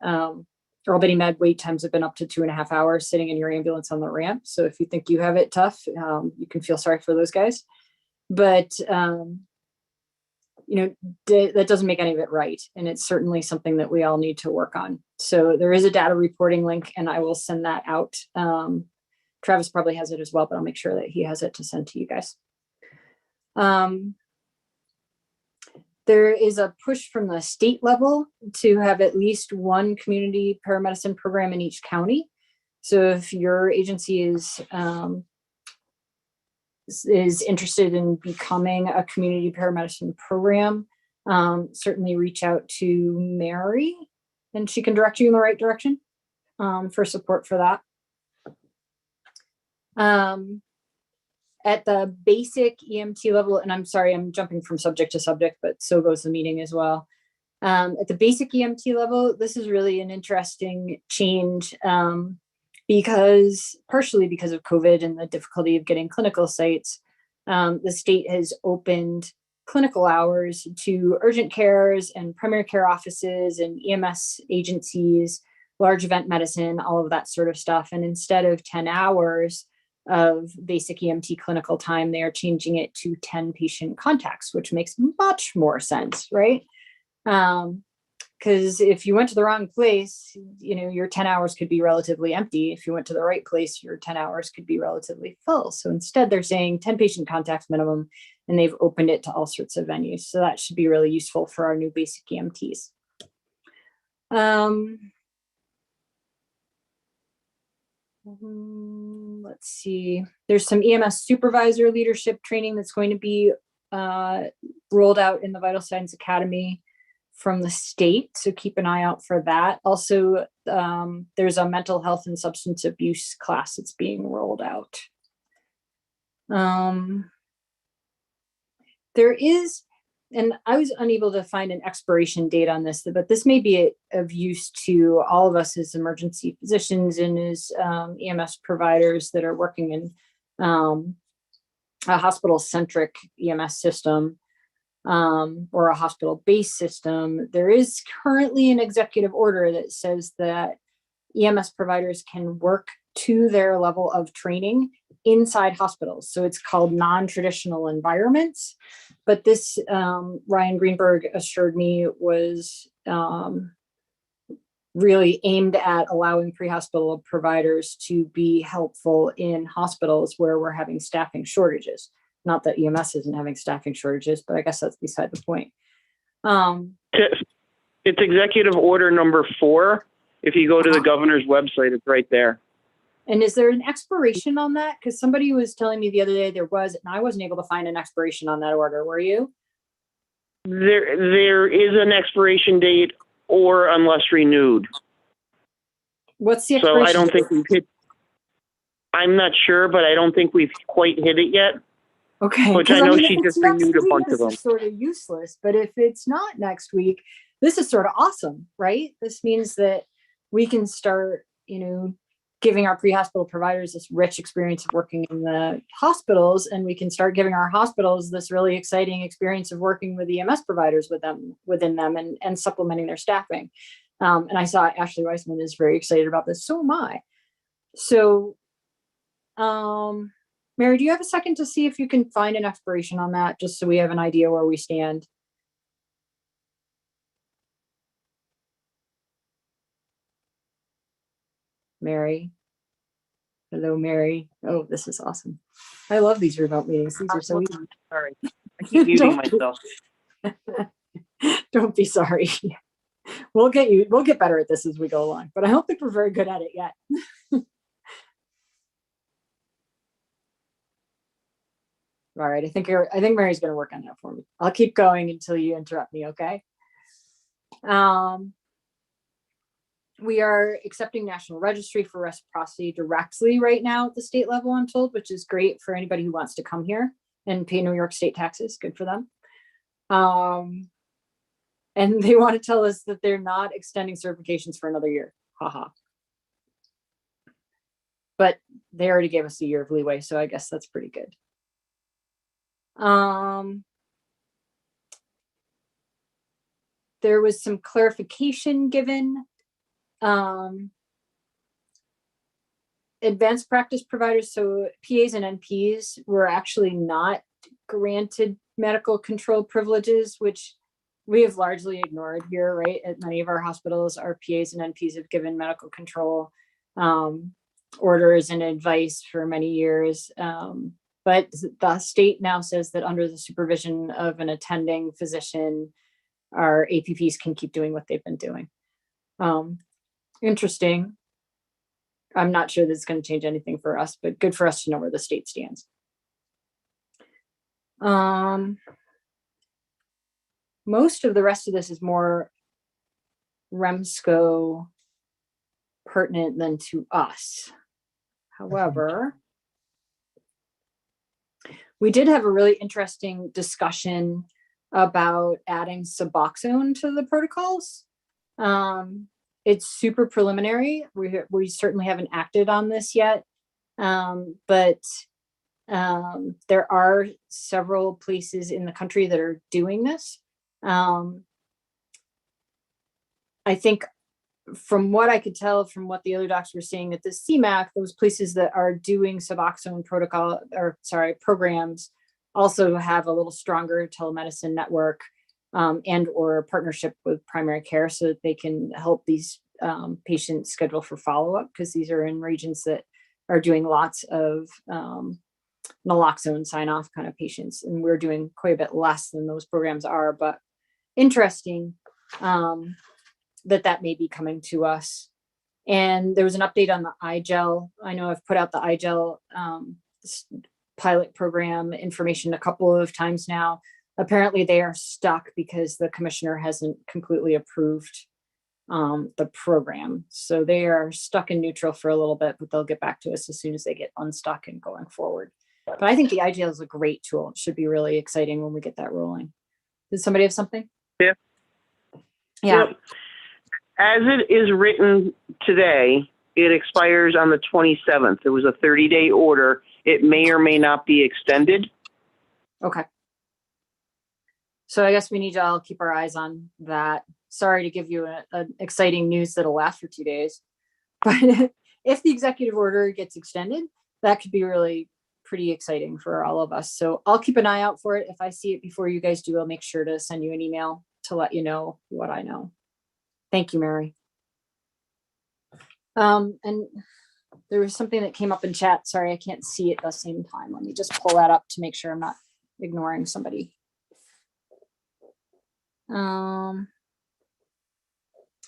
[SPEAKER 2] Albany Med wait times have been up to 2.5 hours sitting in your ambulance on the ramp. So if you think you have it tough, you can feel sorry for those guys. But that doesn't make any of it right. And it's certainly something that we all need to work on. So there is a data reporting link and I will send that out. Travis probably has it as well, but I'll make sure that he has it to send to you guys. There is a push from the state level to have at least one community paramedicine program in each county. So if your agency is interested in becoming a community paramedicine program, certainly reach out to Mary and she can direct you in the right direction for support for that. At the basic EMT level, and I'm sorry, I'm jumping from subject to subject, but so goes the meeting as well. At the basic EMT level, this is really an interesting change partially because of COVID and the difficulty of getting clinical sites. The state has opened clinical hours to urgent cares and primary care offices and EMS agencies, large event medicine, all of that sort of stuff. And instead of 10 hours of basic EMT clinical time, they are changing it to 10 patient contacts, which makes much more sense, right? Because if you went to the wrong place, your 10 hours could be relatively empty. If you went to the right place, your 10 hours could be relatively full. So instead they're saying 10 patient contacts minimum, and they've opened it to all sorts of venues. So that should be really useful for our new basic EMTs. Let's see. There's some EMS supervisor leadership training that's going to be rolled out in the Vital Signs Academy from the state. So keep an eye out for that. Also, there's a mental health and substance abuse class that's being rolled out. There is, and I was unable to find an expiration date on this, but this may be of use to all of us as emergency physicians and as EMS providers that are working in a hospital-centric EMS system or a hospital-based system. There is currently an executive order that says that EMS providers can work to their level of training inside hospitals. So it's called non-traditional environments. But this, Ryan Greenberg assured me, was really aimed at allowing pre-hospital providers to be helpful in hospitals where we're having staffing shortages. Not that EMS isn't having staffing shortages, but I guess that's beside the point.
[SPEAKER 17] It's executive order number 4. If you go to the governor's website, it's right there.
[SPEAKER 2] And is there an expiration on that? Because somebody was telling me the other day there was, and I wasn't able to find an expiration on that order. Were you?
[SPEAKER 17] There is an expiration date or unless renewed.
[SPEAKER 2] What's the
[SPEAKER 17] So I
[SPEAKER 2] expiration
[SPEAKER 17] don't
[SPEAKER 2] date?
[SPEAKER 17] think we've hit, I'm not sure, but I don't think we've quite hit it yet.
[SPEAKER 2] Okay.
[SPEAKER 17] Which
[SPEAKER 2] 'cause
[SPEAKER 17] I know
[SPEAKER 2] if
[SPEAKER 17] she
[SPEAKER 2] it's
[SPEAKER 17] just
[SPEAKER 2] next
[SPEAKER 17] renewed a
[SPEAKER 2] week,
[SPEAKER 17] bunch of
[SPEAKER 2] this
[SPEAKER 17] them.
[SPEAKER 2] is sort of useless, but if it's not next week, this is sort of awesome, right? This means that we can start, giving our pre-hospital providers this rich experience of working in the hospitals, and we can start giving our hospitals this really exciting experience of working with EMS providers within them and supplementing their staffing. And I saw Ashley Weissman is very excited about this. So am I. So, Mary, do you have a second to see if you can find an expiration on that, just so we have an idea where we stand? Mary. Hello, Mary. Oh, this is awesome. I love these remote meetings. These are so easy.
[SPEAKER 17] Sorry, I keep muting myself.
[SPEAKER 2] Don't be sorry. We'll get better at this as we go along, but I don't think we're very good at it yet. All right, I think Mary's going to work on that for me. I'll keep going until you interrupt me, okay? We are accepting National Registry for Reciprocity directly right now at the state level, I'm told, which is great for anybody who wants to come here and pay New York State taxes. Good for them. And they want to tell us that they're not extending certifications for another year. Haha. But they already gave us a year of leeway, so I guess that's pretty good. There was some clarification given. Advanced practice providers, so PAs and NPs were actually not granted medical control privileges, which we have largely ignored here, right? At many of our hospitals, our PAs and NPs have given medical control orders and advice for many years. But the state now says that under the supervision of an attending physician, our APPs can keep doing what they've been doing. Interesting. I'm not sure that's going to change anything for us, but good for us to know where the state stands. Most of the rest of this is more REMSCO pertinent than to us. However, we did have a really interesting discussion about adding Suboxone to the protocols. It's super preliminary. We certainly haven't acted on this yet, but there are several places in the country that are doing this. I think from what I could tell from what the other docs were saying at the CMAC, those places that are doing Suboxone programs also have a little stronger telemedicine network and or partnership with primary care so that they can help these patients schedule for follow-up, because these are in regions that are doing lots of naloxone sign-off kind of patients, and we're doing quite a bit less than those programs are, but interesting that may be coming to us. And there was an update on the iGel. I know I've put out the iGel pilot program information a couple of times now. Apparently they are stuck because the commissioner hasn't completely approved the program. So they are stuck in neutral for a little bit, but they'll get back to us as soon as they get unstuck and going forward. But I think the iGel is a great tool. It should be really exciting when we get that rolling. Did somebody have something?
[SPEAKER 17] Yeah.
[SPEAKER 2] Yeah.
[SPEAKER 17] Yep. As it is written today, it expires on the 27th. It was a 30-day order. It may or may not be extended.
[SPEAKER 2] Okay. So I guess we need to all keep our eyes on that. Sorry to give you an exciting news that'll last for 2 days, but if the executive order gets extended, that could be really pretty exciting for all of us. So I'll keep an eye out for it. If I see it before you guys do, I'll make sure to send you an email to let you know what I know. Thank you, Mary. And there was something that came up in chat. Sorry, I can't see it at the same time. Let me just pull that up to make sure I'm not ignoring somebody.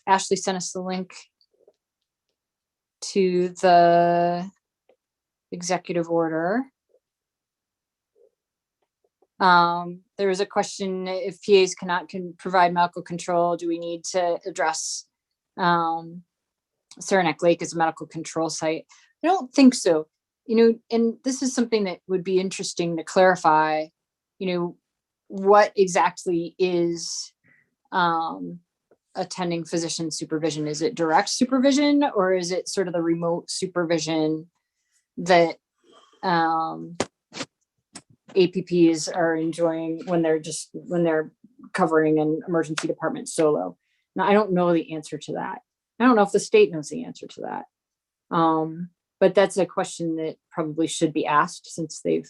[SPEAKER 2] Ashley sent us the link to the executive order. There was a question, if PAs can provide medical control, do we need to address Saranac Lake as a medical control site? I don't think so. And this is something that would be interesting to clarify, what exactly is attending physician supervision? Is it direct supervision, or is it sort of the remote supervision that APPs are enjoying when they're covering an emergency department solo? Now, I don't know the answer to that. I don't know if the state knows the answer to that. But that's a question that probably should be asked, since they've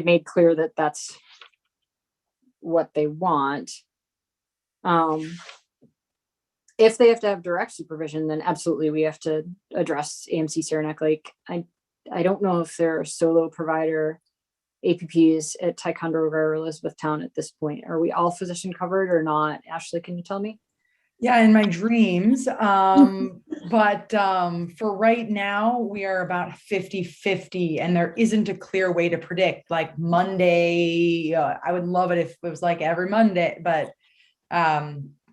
[SPEAKER 2] made clear that that's what they want. If they have to have direct supervision, then absolutely we have to address AMC Saranac Lake. I don't know if there are solo provider APPs at Ticonderoga or Elizabethtown at this point. Are we all physician covered or not? Ashley, can you tell me?
[SPEAKER 7] Yeah, in my dreams. But for right now, we are about 50-50, and there isn't a clear way to predict. Like Monday, I would love it if it was like every Monday, but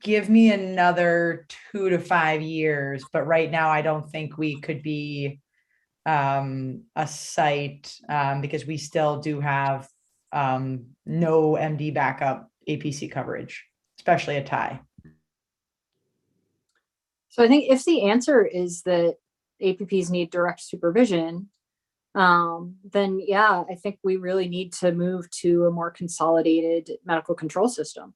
[SPEAKER 7] give me another 2 to 5 years. But right now, I don't think we could be a site because we still do have no MD backup APC coverage, especially a tie.
[SPEAKER 2] So I think if the answer is that APPs need direct supervision, then yeah, I think we really need to move to a more consolidated medical control system.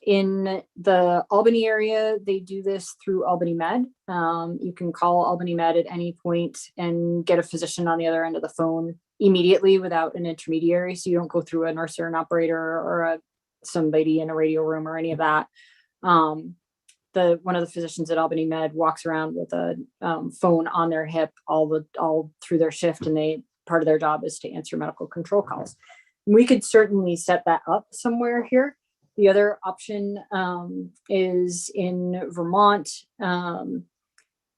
[SPEAKER 2] In the Albany area, they do this through Albany Med. You can call Albany Med at any point and get a physician on the other end of the phone immediately without an intermediary. So you don't go through a nurse or an operator or somebody in a radio room or any of that. One of the physicians at Albany Med walks around with a phone on their hip all through their shift, and part of their job is to answer medical control calls. We could certainly set that up somewhere here. The other option is in Vermont.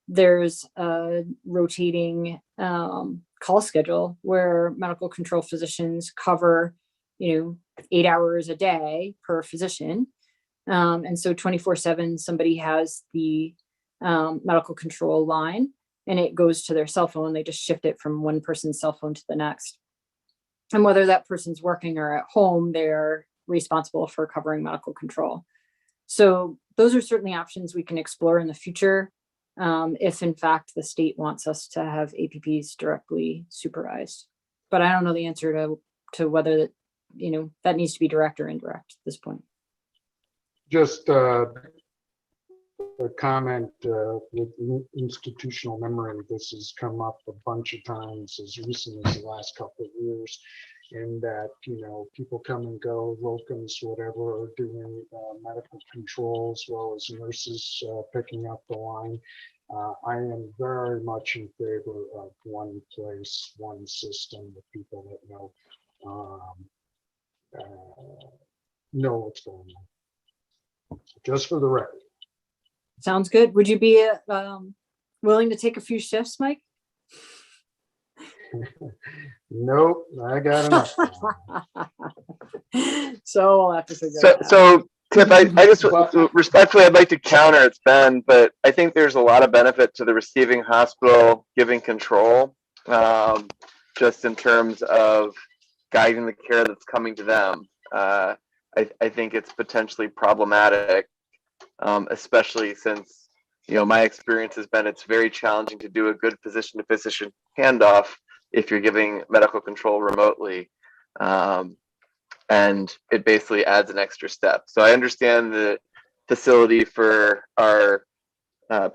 [SPEAKER 2] There's a rotating call schedule where medical control physicians cover, 8 hours a day per physician. And so 24/7, somebody has the medical control line, and it goes to their cell phone. They just shift it from one person's cell phone to the next. And whether that person's working or at home, they're responsible for covering medical control. So those are certainly options we can explore in the future, if in fact the state wants us to have APPs directly supervised. But I don't know the answer to whether that, that needs to be direct or indirect at this point.
[SPEAKER 6] Just a comment with institutional memory. This has come up a bunch of times as recently as the last couple of years, in that, people come and go, locums, whatever, are doing medical control as well as nurses picking up the line. I am very much in favor of one place, one system with people that know what's going on. Just for the record.
[SPEAKER 2] Sounds good. Would you be willing to take a few shifts, Mike?
[SPEAKER 6] Nope, I got enough.
[SPEAKER 2] So I'll have to figure it out.
[SPEAKER 5] So Tip, I just respectfully, I'd like to counter it's Ben, but I think there's a lot of benefit to the receiving hospital giving control, just in terms of guiding the care that's coming to them. I think it's potentially problematic, especially since, my experience has been it's very challenging to do a good physician to physician handoff if you're giving medical control remotely. And it basically adds an extra step. So I understand the facility for our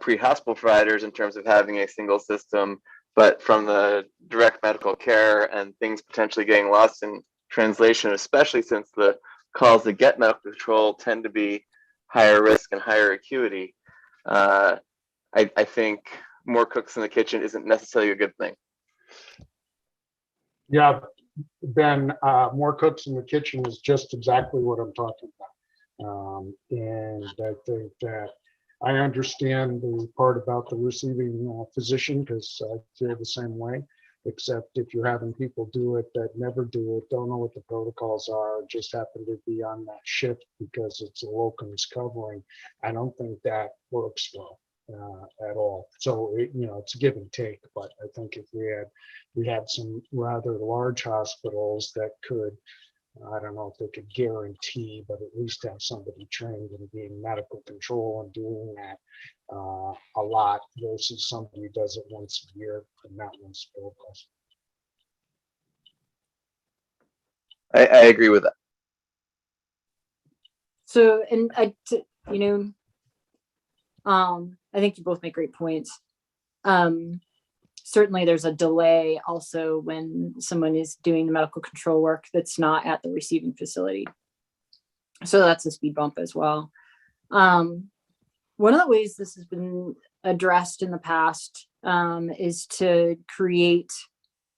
[SPEAKER 5] pre-hospital providers in terms of having a single system, but from the direct medical care and things potentially getting lost in translation, especially since the calls that get medical control tend to be higher risk and higher acuity, I think more cooks in the kitchen isn't necessarily a good thing.
[SPEAKER 6] Yeah, Ben, more cooks in the kitchen is just exactly what I'm talking about. And I think that I understand the part about the receiving physician, because I feel the same way, except if you're having people do it that never do it, don't know what the protocols are, just happen to be on that shift because it's a locums covering, I don't think that works well at all. So, it's a give and take, but I think if we had some rather large hospitals that could, I don't know if they could guarantee, but at least have somebody trained in being medical control and doing that a lot versus somebody who does it once a year and not once protocols.
[SPEAKER 5] I agree with that.
[SPEAKER 2] So, and I think you both make great points. Certainly there's a delay also when someone is doing the medical control work that's not at the receiving facility. So that's a speed bump as well. One of the ways this has been addressed in the past is to create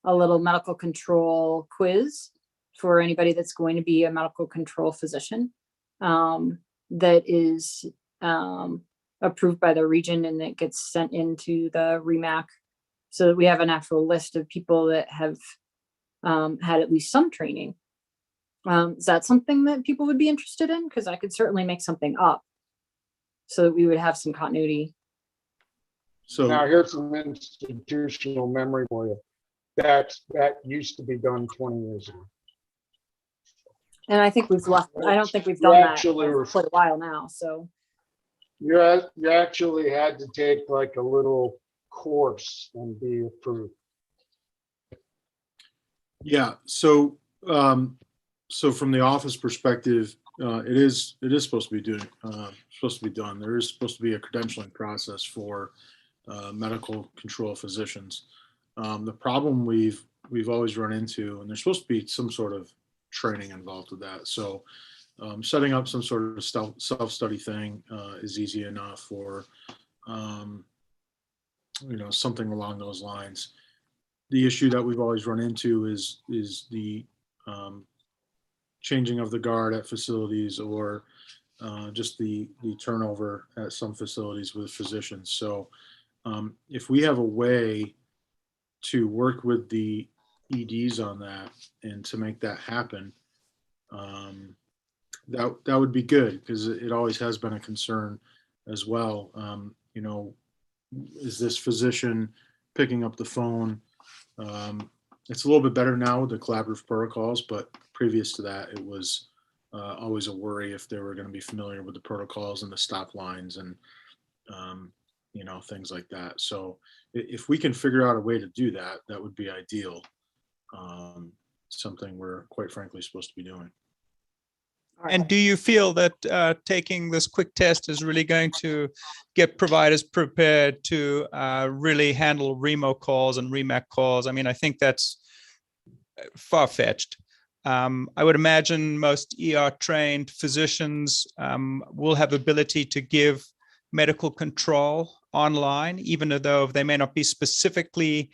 [SPEAKER 2] a little medical control quiz for anybody that's going to be a medical control physician that is approved by the region, and it gets sent into the REMAC, so that we have an actual list of people that have had at least some training. Is that something that people would be interested in? Because I could certainly make something up so that we would have some continuity.
[SPEAKER 1] So
[SPEAKER 6] now here's some institutional memory for you. That used to be done 20 years ago.
[SPEAKER 2] And I think we've left, I don't think we've done that for quite a while now, so.
[SPEAKER 6] You actually had to take like a little course and be approved.
[SPEAKER 1] yeah, so from the office perspective, it is supposed to be done. There is supposed to be a credentialing process for medical control physicians. The problem we've always run into, and there's supposed to be some sort of training involved with that. So setting up some sort of self-study thing is easy enough, or something along those lines. The issue that we've always run into is the changing of the guard at facilities, or just the turnover at some facilities with physicians. So if we have a way to work with the EDs on that and to make that happen, that would be good, because it always has been a concern as well. Is this physician picking up the phone? It's a little bit better now with the collaborative protocols, but previous to that, it was always a worry if they were going to be familiar with the protocols and the stop lines and things like that. So if we can figure out a way to do that, that would be ideal. Something we're quite frankly supposed to be doing.
[SPEAKER 4] And do you feel that taking this quick test is really going to get providers prepared to really handle REMO calls and REMAC calls? I mean, I think that's far-fetched. I would imagine most ER-trained physicians will have ability to give medical control online, even though they may not be specifically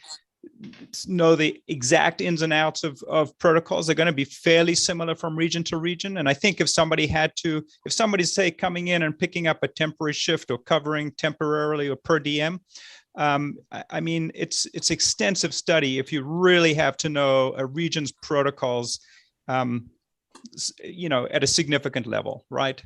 [SPEAKER 4] know the exact ins and outs of protocols. They're going to be fairly similar from region to region. And I think if somebody's say coming in and picking up a temporary shift or covering temporarily or per diem, I mean, it's extensive study if you really have to know a region's protocols, at a significant level, right?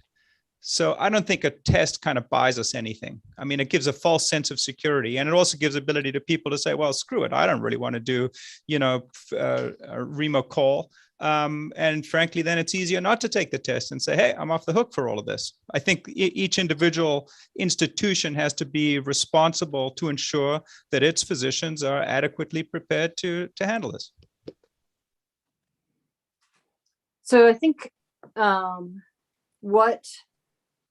[SPEAKER 4] So I don't think a test kind of buys us anything. I mean, it gives a false sense of security, and it also gives ability to people to say, well, screw it, I don't really want to do, a REMO call. And frankly, then it's easier not to take the test and say, hey, I'm off the hook for all of this. I think each individual institution has to be responsible to ensure that its physicians are adequately prepared to handle this.
[SPEAKER 2] So I think what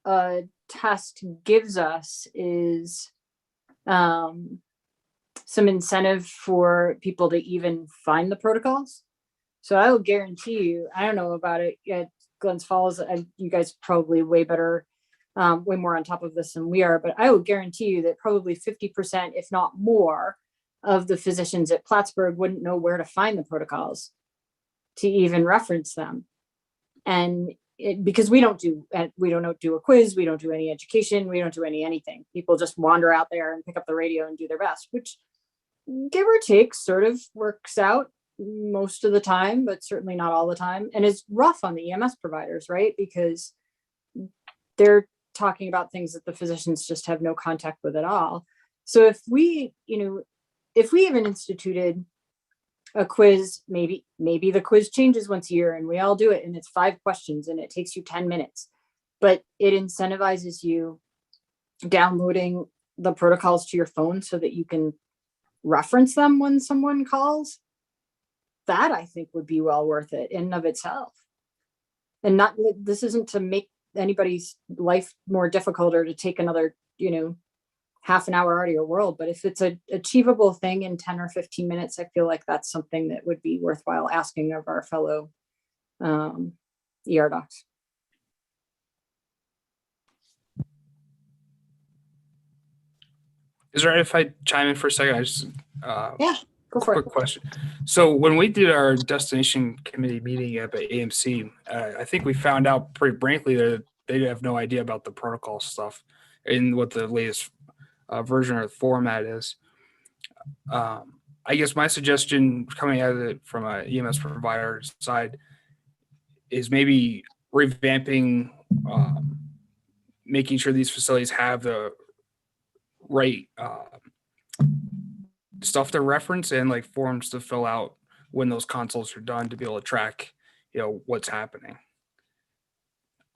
[SPEAKER 2] a test gives us is some incentive for people to even find the protocols. So I will guarantee you, I don't know about it at Glens Falls, you guys probably way better, way more on top of this than we are, but I will guarantee you that probably 50%, if not more, of the physicians at Plattsburgh wouldn't know where to find the protocols to even reference them. And because we don't do a quiz, we don't do any education, we don't do anything. People just wander out there and pick up the radio and do their best, which give or take sort of works out most of the time, but certainly not all the time. And it's rough on the EMS providers, right? Because they're talking about things that the physicians just have no contact with at all. So if we even instituted a quiz, maybe the quiz changes once a year and we all do it and it's 5 questions and it takes you 10 minutes, but it incentivizes you downloading the protocols to your phone so that you can reference them when someone calls. That I think would be well worth it in and of itself. And this isn't to make anybody's life more difficult or to take another, half an hour out of your world. But if it's an achievable thing in 10 or 15 minutes, I feel like that's something that would be worthwhile asking of our fellow ER docs.
[SPEAKER 15] Is it all right if I chime in for a second? I just
[SPEAKER 2] Yeah, go for
[SPEAKER 15] quick
[SPEAKER 2] it.
[SPEAKER 15] question. So when we did our destination committee meeting at AMC, I think we found out pretty frankly that they have no idea about the protocol stuff and what the latest version or format is. I guess my suggestion coming at it from an EMS provider side is maybe revamping, making sure these facilities have the right stuff to reference and like forms to fill out when those consults are done to be able to track, what's happening.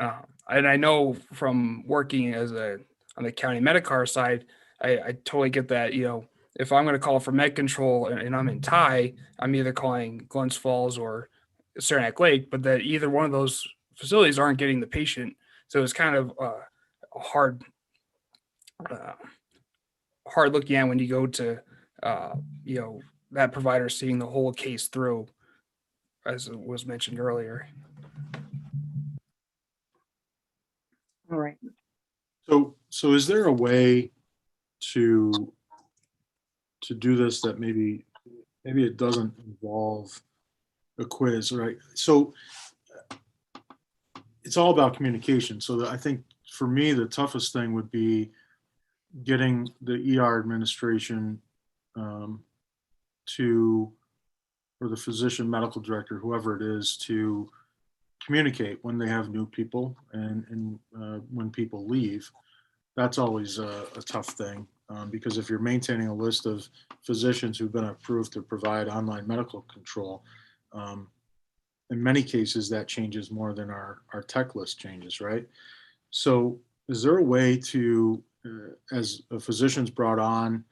[SPEAKER 15] And I know from working on the county Medicare side, I totally get that, if I'm going to call for med control and I'm in Thai, I'm either calling Glens Falls or Saranac Lake, but that either one of those facilities aren't getting the patient. So it's kind of a hard looking at when you go to, that provider seeing the whole case through, as was mentioned earlier.
[SPEAKER 2] All right.
[SPEAKER 1] So is there a way to do this that maybe it doesn't involve a quiz, right? So it's all about communication. So I think for me, the toughest thing would be getting the ER administration or the physician medical director, whoever it is, to communicate when they have new people and when people leave. That's always a tough thing because if you're maintaining a list of physicians who've been approved to provide online medical control, in many cases that changes more than our tech list changes, right? So is there a way to, as a physician's brought on,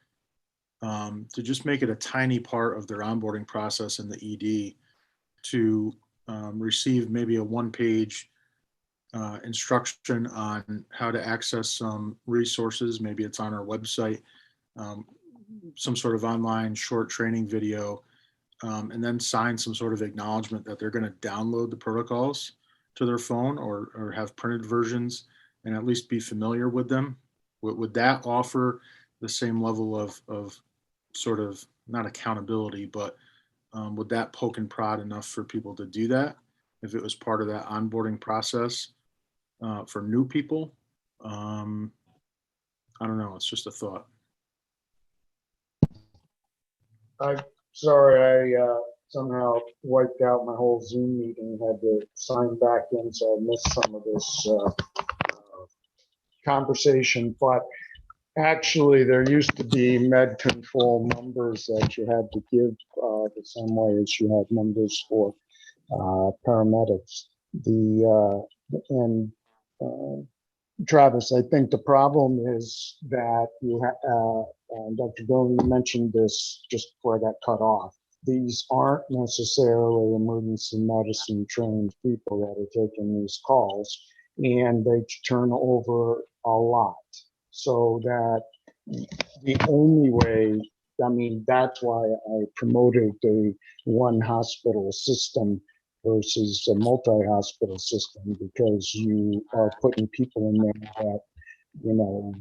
[SPEAKER 1] to just make it a tiny part of their onboarding process in the ED to receive maybe a one-page instruction on how to access some resources? Maybe it's on our website, some sort of online short training video, and then sign some sort of acknowledgement that they're going to download the protocols to their phone or have printed versions and at least be familiar with them. Would that offer the same level of sort of, not accountability, but would that poke and prod enough for people to do that if it was part of that onboarding process for new people? I don't know. It's just a thought.
[SPEAKER 6] I'm sorry, I somehow wiped out my whole Zoom meeting, had to sign back in, so I missed some of this conversation. But actually, there used to be med control numbers that you had to give the same way as you had numbers for paramedics. Travis, I think the problem is that Dr. Dolan mentioned this just before I got cut off. These aren't necessarily emergency medicine trained people that are taking these calls, and they turn over a lot. So that the only way, that's why I promoted the one hospital system versus a multi-hospital system, because you are putting people in there that,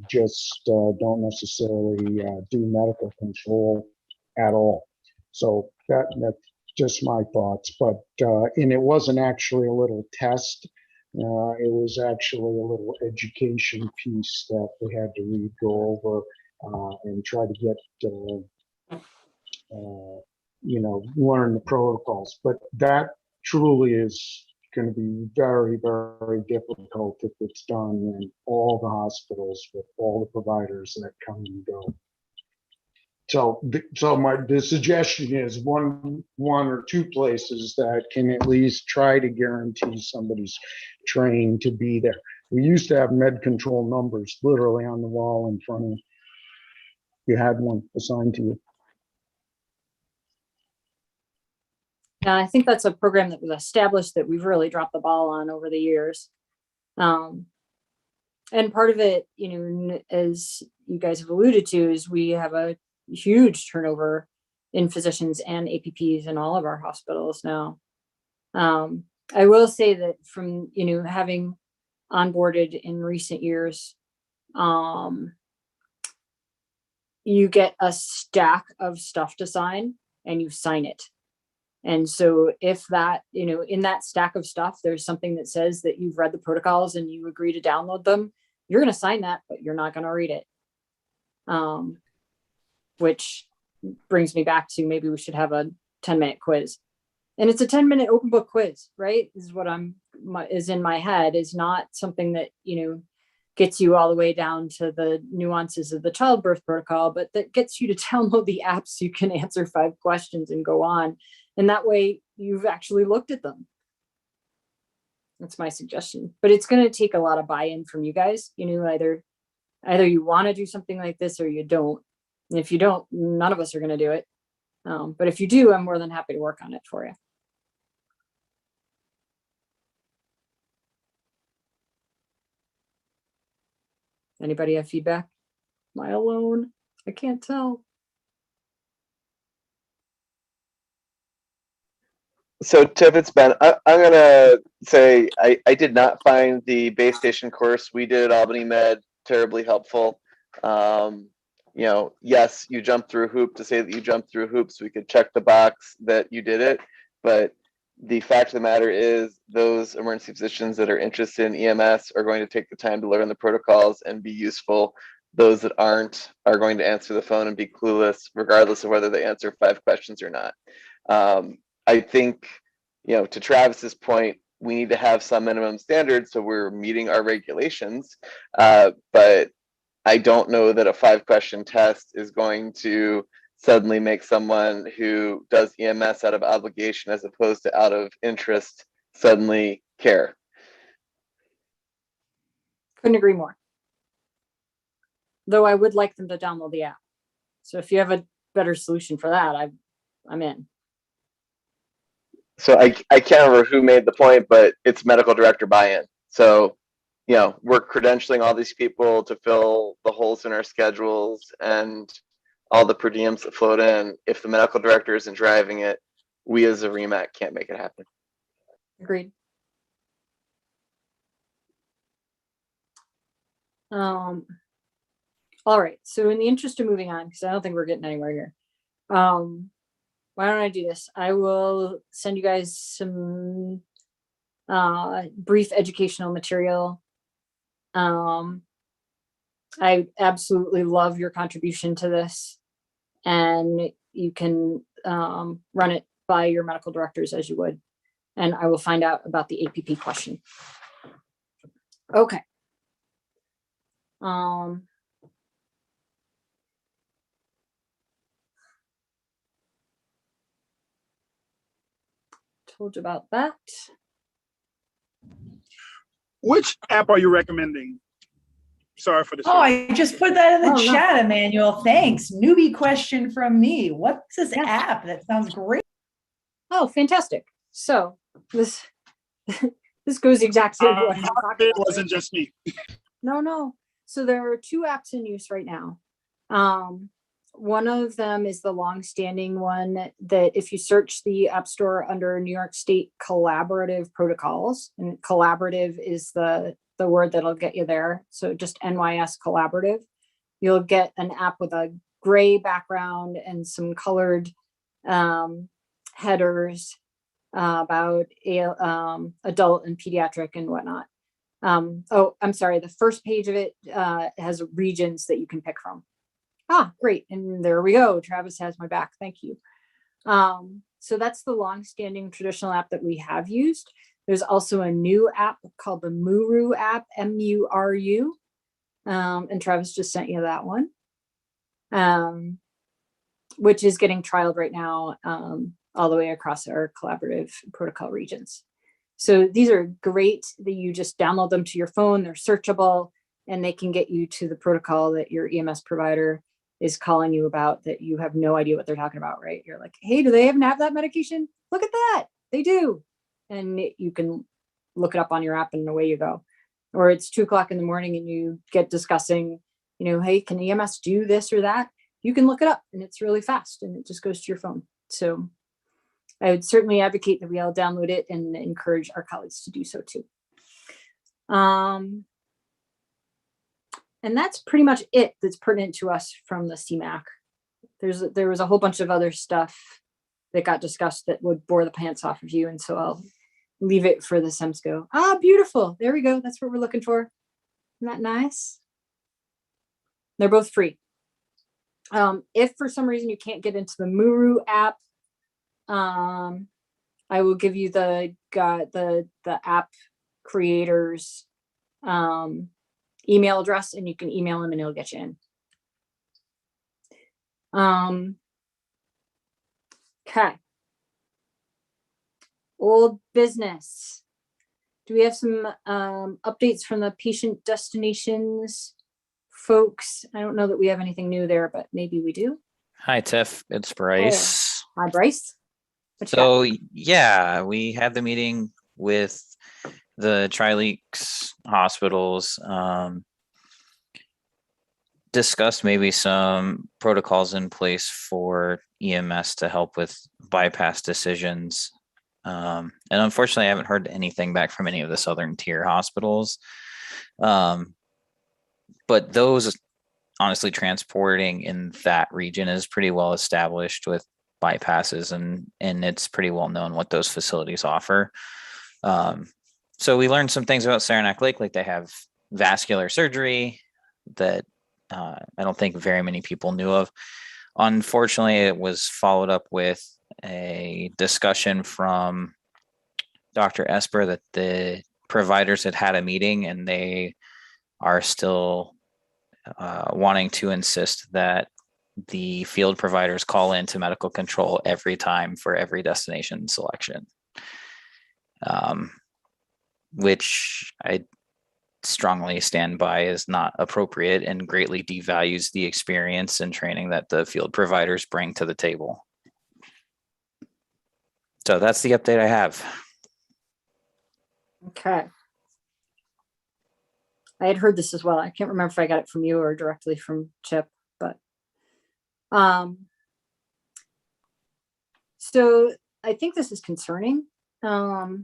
[SPEAKER 6] just don't necessarily do medical control at all. So that's just my thoughts. But, and it wasn't actually a little test It was actually a little education piece that they had to read, go over, and try to get, learn the protocols. But that truly is going to be very, very difficult if it's done in all the hospitals with all the providers that come and go. So the suggestion is one or two places that can at least try to guarantee somebody's trained to be there. We used to have med control numbers literally on the wall in front of you. You had one assigned to you.
[SPEAKER 2] Yeah, I think that's a program that was established that we've really dropped the ball on over the years. And part of it, as you guys have alluded to, is we have a huge turnover in physicians and APPs in all of our hospitals now. I will say that from, having onboarded in recent years, you get a stack of stuff to sign and you sign it. And so if that, in that stack of stuff, there's something that says that you've read the protocols and you agree to download them, you're going to sign that, but you're not going to read it. Which brings me back to maybe we should have a 10-minute quiz. And it's a 10-minute open book quiz, right? Is what is in my head, is not something that, gets you all the way down to the nuances of the childbirth protocol, but that gets you to download the app so you can answer 5 questions and go on. And that way you've actually looked at them. That's my suggestion, but it's going to take a lot of buy-in from you guys. Either you want to do something like this or you don't. And if you don't, none of us are going to do it. But if you do, I'm more than happy to work on it for you. Anybody have feedback? Am I alone? I can't tell.
[SPEAKER 5] So Tiff, it's Ben. I'm gonna say I did not find the base station course we did at Albany Med terribly helpful. Yes, you jumped through a hoop to say that you jumped through a hoop so we could check the box that you did it. But the fact of the matter is those emergency physicians that are interested in EMS are going to take the time to learn the protocols and be useful. Those that aren't are going to answer the phone and be clueless, regardless of whether they answer 5 questions or not. I think, to Travis's point, we need to have some minimum standards so we're meeting our regulations. But I don't know that a 5-question test is going to suddenly make someone who does EMS out of obligation as opposed to out of interest suddenly care.
[SPEAKER 2] Couldn't agree more. Though I would like them to download the app. So if you have a better solution for that, I'm in.
[SPEAKER 5] So I can't remember who made the point, but it's medical director buy-in. So, we're credentialing all these people to fill the holes in our schedules and all the per diems that float in. If the medical director isn't driving it, we as a REMAC can't make it happen.
[SPEAKER 2] Agreed. All right. So in the interest of moving on, because I don't think we're getting anywhere here. Why don't I do this? I will send you guys some brief educational material. I absolutely love your contribution to this, and you can run it by your medical directors as you would, and I will find out about the APP question. Okay. Told you about that.
[SPEAKER 8] Which app are you recommending? Sorry for this.
[SPEAKER 7] Oh, I just put that in the
[SPEAKER 2] Oh, no.
[SPEAKER 7] chat, Emmanuel. Thanks. Newbie question from me. What's this app? That sounds great.
[SPEAKER 2] Oh, fantastic. So this goes exactly what I'm talking
[SPEAKER 8] It
[SPEAKER 2] about.
[SPEAKER 8] wasn't just me.
[SPEAKER 2] No. So there are 2 apps in use right now. One of them is the long-standing one that if you search the App Store under New York State Collaborative Protocols, and collaborative is the word that'll get you there. So just NYS Collaborative, you'll get an app with a gray background and some colored headers about adult and pediatric and whatnot. Oh, I'm sorry. The first page of it has regions that you can pick from. Ah, great. And there we go. Travis has my back. Thank you. So that's the long-standing traditional app that we have used. There's also a new app called the Muru app, M-U-R-U. And Travis just sent you that one, which is getting trialed right now all the way across our collaborative protocol regions. So these are great that you just download them to your phone. They're searchable and they can get you to the protocol that your EMS provider is calling you about that you have no idea what they're talking about, right? You're like, hey, do they even have that medication? Look at that. They do. And you can look it up on your app and away you go. Or it's 2 o'clock in the morning and you get discussing, hey, can EMS do this or that? You can look it up and it's really fast and it just goes to your phone. So I would certainly advocate that we all download it and encourage our colleagues to do so too. And that's pretty much it that's pertinent to us from the CMAC. There was a whole bunch of other stuff that got discussed that would bore the pants off of you. And so I'll leave it for the SEMSCO. Ah, beautiful. There we go. That's what we're looking for. Isn't that nice? They're both free. If for some reason you can't get into the Muru app, I will give you the app creators email address and you can email him and he'll get you in. Okay. Old business. Do we have some updates from the patient destinations folks? I don't know that we have anything new there, but maybe we do.
[SPEAKER 18] Hi, Tiff. It's Bryce.
[SPEAKER 2] Hi, Bryce.
[SPEAKER 18] So, yeah, we had the meeting with the Tri-Leaks hospitals, discussed maybe some protocols in place for EMS to help with bypass decisions. And unfortunately, I haven't heard anything back from any of the Southern tier hospitals. But those, honestly, transporting in that region is pretty well established with bypasses and it's pretty well known what those facilities offer. So we learned some things about Saranac Lake, like they have vascular surgery that I don't think very many people knew of. Unfortunately, it was followed up with a discussion from Dr. Esper that the providers had a meeting and they are still wanting to insist that the field providers call into medical control every time for every destination selection, which I strongly stand by is not appropriate and greatly devalues the experience and training that the field providers bring to the table. So that's the update I have.
[SPEAKER 2] Okay. I had heard this as well. I can't remember if I got it from you or directly from Chip, but so I think this is concerning. I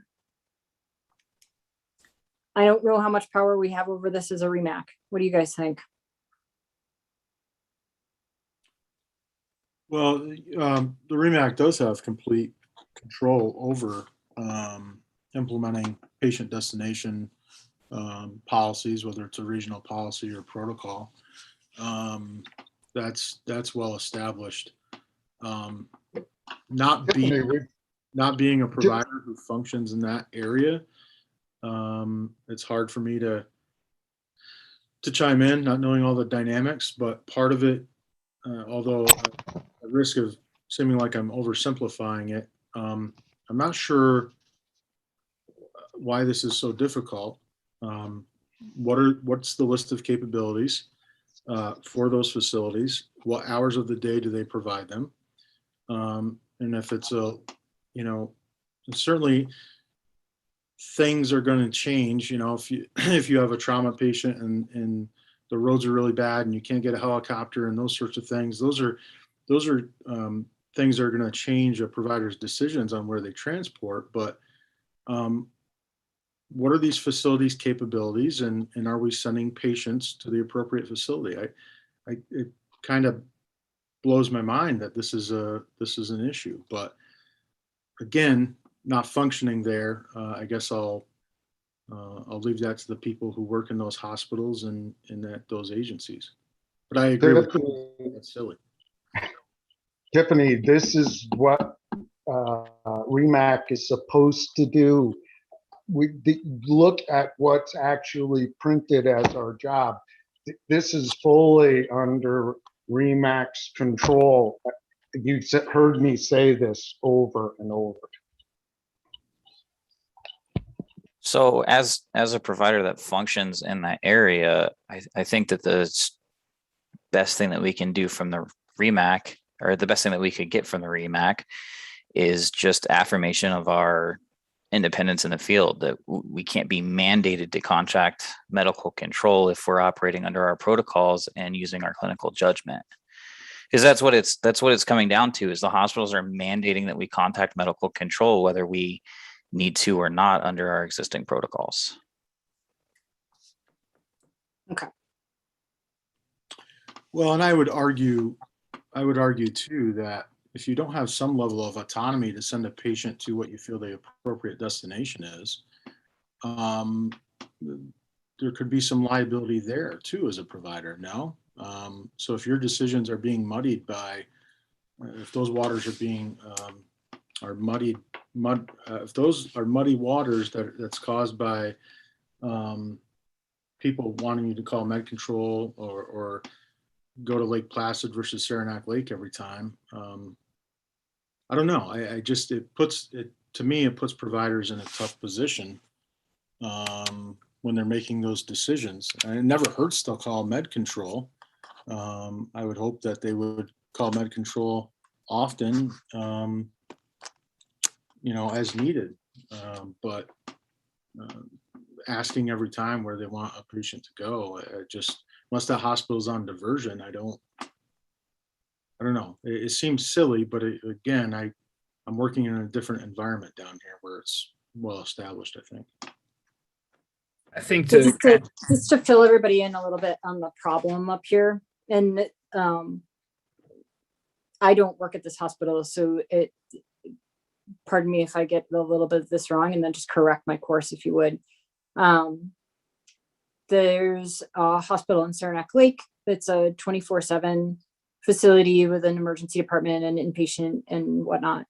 [SPEAKER 2] don't know how much power we have over this as a REMAC. What do you guys think?
[SPEAKER 1] Well, the REMAC does have complete control over implementing patient destination policies, whether it's a regional policy or protocol. That's well established. Not being a provider who functions in that area, it's hard for me to chime in, not knowing all the dynamics. But part of it, although at risk of seeming like I'm oversimplifying it, I'm not sure why this is so difficult. What's the list of capabilities for those facilities? What hours of the day do they provide them? And if it's certainly things are going to change. If you have a trauma patient and the roads are really bad and you can't get a helicopter and those sorts of things, those are things that are going to change a provider's decisions on where they transport. But what are these facilities' capabilities, and are we sending patients to the appropriate facility? It kind of blows my mind that this is an issue. But again, not functioning there, I guess I'll I'll leave that to the people who work in those hospitals and in those agencies. But I agree with you. That's silly.
[SPEAKER 6] Tiffany, this is what REMAC is supposed to do. Look at what's actually printed as our job. This is fully under REMAC's control. You've heard me say this over and over.
[SPEAKER 18] So as a provider that functions in that area, I think that the best thing that we can do from the REMAC, or the best thing that we could get from the REMAC, is just affirmation of our independence in the field, that we can't be mandated to contact medical control if we're operating under our protocols and using our clinical judgment. Because that's what it's coming down to, is the hospitals are mandating that we contact medical control whether we need to or not under our existing protocols.
[SPEAKER 2] Okay.
[SPEAKER 1] Well, and I would argue too that if you don't have some level of autonomy to send a patient to what you feel the appropriate destination is, there could be some liability there too as a provider. No, so if your decisions are being muddied by, if those waters are being are muddied, if those are muddy waters that's caused by people wanting you to call med control or go to Lake Placid versus Saranac Lake every time. I don't know. It puts providers in a tough position when they're making those decisions. And it never hurts to call med control. I would hope that they would call med control often, as needed. But asking every time where they want a patient to go, unless that hospital's on diversion, I don't know. It seems silly, but again, I'm working in a different environment down here where it's well established, I think.
[SPEAKER 15] I think
[SPEAKER 2] just to fill everybody in a little bit on the problem up here, and I don't work at this hospital, so pardon me if I get a little bit of this wrong, and then just correct my course if you would. There's a hospital in Saranac Lake that's a 24/7 facility with an emergency department and inpatient and whatnot.